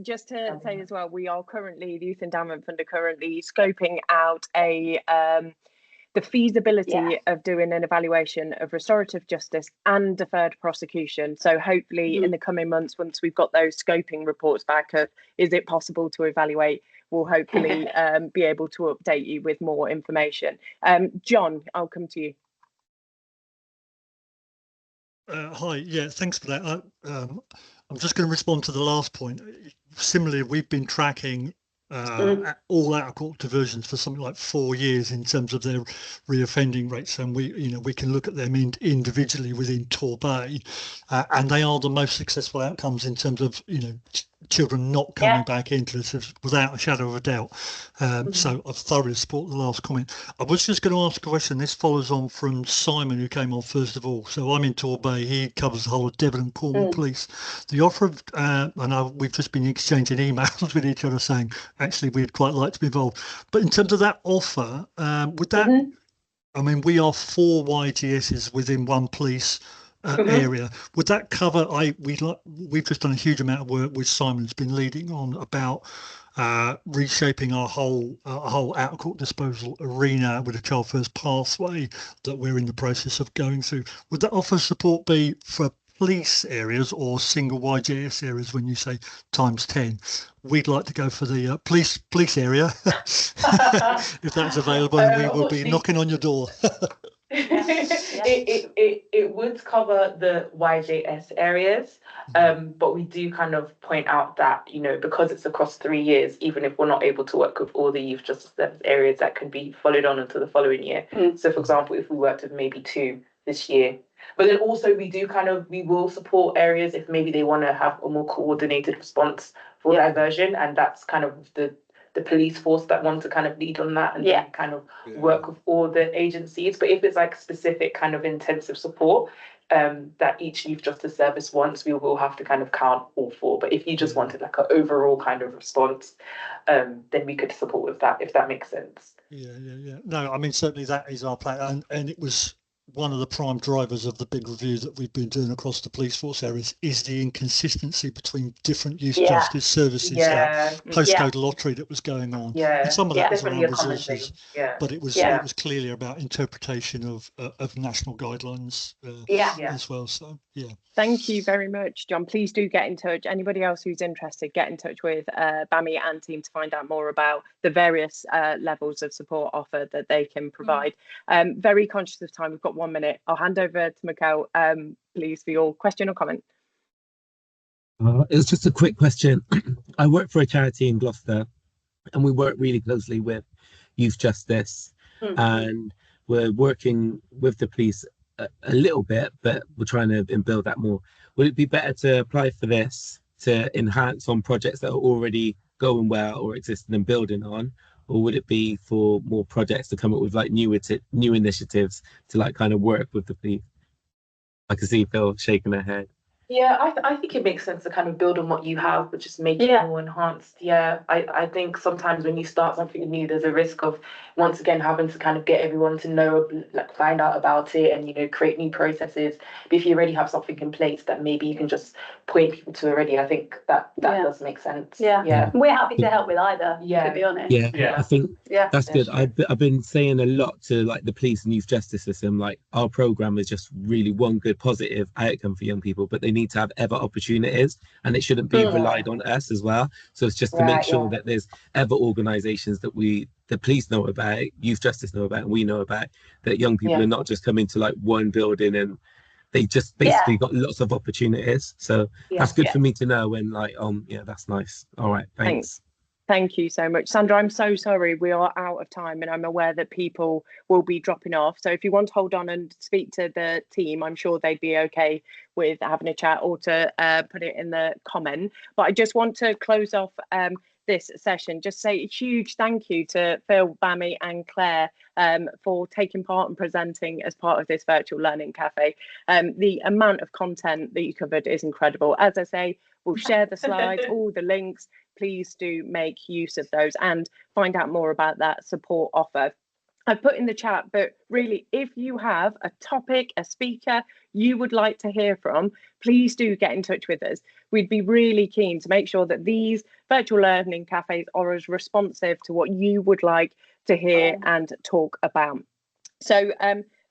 just to say as well, we are currently, the Youth Endowment Fund are currently scoping out the feasibility of doing an evaluation of restorative justice and deferred prosecution. So hopefully in the coming months, once we've got those scoping reports back of is it possible to evaluate, we'll hopefully be able to update you with more information. John, I'll come to you. Hi, yeah, thanks for that. I'm just going to respond to the last point. Similarly, we've been tracking all out-of-court diversions for something like 4 years in terms of their reoffending rates, and we can look at them individually within Torbay, and they are the most successful outcomes in terms of children not coming back into the system without a shadow of a doubt. So I thoroughly support the last comment. I was just going to ask a question. This follows on from Simon, who came on first of all. So I'm in Torbay. He covers the whole of Devon and Cornwall Police. The offer of, we've just been exchanging emails with each other saying, actually, we'd quite like to be involved. But in terms of that offer, would that, I mean, we are 4 YJSs within one police area. Would that cover? We've just done a huge amount of work which Simon's been leading on about reshaping our whole out-of-court disposal arena with a child first pathway that we're in the process of going through. Would that offer support be for police areas or single YJS areas when you say times 10? We'd like to go for the police area if that's available, and we will be knocking on your door. It would cover the YJS areas, but we do kind of point out that, because it's across 3 years, even if we're not able to work with all the youth justice areas, that can be followed on into the following year. So for example, if we worked with maybe 2 this year, but then also we will support areas if maybe they want to have a more coordinated response for diversion, and that's kind of the police force that want to kind of lead on that and then kind of work with all the agencies. But if it's like specific kind of intensive support that each youth justice service wants, we will have to kind of count all 4. But if you just wanted like an overall kind of response, then we could support with that, if that makes sense. Yeah. No, I mean, certainly that is our plan, and it was one of the prime drivers of the big review that we've been doing across the police force areas is the inconsistency between different youth justice services. That postcode lottery that was going on. And some of that was around resources, but it was clearly about interpretation of national guidelines as well. So Thank you very much, John. Please do get in touch. Anybody else who's interested, get in touch with BAMI and team to find out more about the various levels of support offer that they can provide. Very conscious of time. We've got 1 minute. I'll hand over to Mikkel, please, for your question or comment. It was just a quick question. I work for a charity in Gloucester, and we work really closely with youth justice, and we're working with the police a little bit, but we're trying to build that more. Would it be better to apply for this to enhance on projects that are already going well or existing and building on, or would it be for more projects to come up with like new initiatives to like kind of work with the police? I can see Phil shaking her head. Yeah, I think it makes sense to kind of build on what you have, but just make it more enhanced. Yeah, I think sometimes when you start something new, there's a risk of, once again, having to kind of get everyone to know, like find out about it and, create new processes. But if you already have something in place that maybe you can just point people to already, I think that does make sense. Yeah. We're happy to help with either, to be honest. Yeah. I think that's good. I've been saying a lot to like the police and youth justice system, like our program is just really one good positive outcome for young people, but they need need to have other opportunities, and it shouldn't be relied on us as well. So it's just to make sure that there's other organisations that the police know about, youth justice know about, and we know about, that young people are not just coming to like one building and they just basically got lots of opportunities. So that's good for me to know. And like, yeah, that's nice. All right, thanks. Thank you so much, Sandra. I'm so sorry we are out of time, and I'm aware that people will be dropping off. So if you want to hold on and speak to the team, I'm sure they'd be okay with having a chat, or to put it in the comment. But I just want to close off this session, just say a huge thank you to Phil, Bami and Claire for taking part and presenting as part of this virtual learning cafe. The amount of content that you covered is incredible. As I say, we'll share the slides, all the links. Please do make use of those and find out more about that support offer. I've put in the chat, but really, if you have a topic, a speaker you would like to hear from, please do get in touch with us. We'd be really keen to make sure that these virtual learning cafes are as responsive to what you would like to hear and talk about. So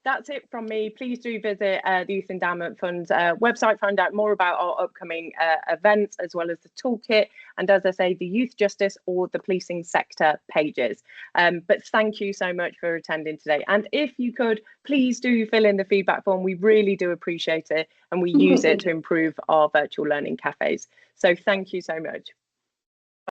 that's it from me. Please do visit the Youth Endowment Fund's website, find out more about our upcoming events, as well as the toolkit, and as I say, the youth justice or the policing sector pages. But thank you so much for attending today. And if you could, please do fill in the feedback form. We really do appreciate it, and we use it to improve our virtual learning cafes. So thank you so much.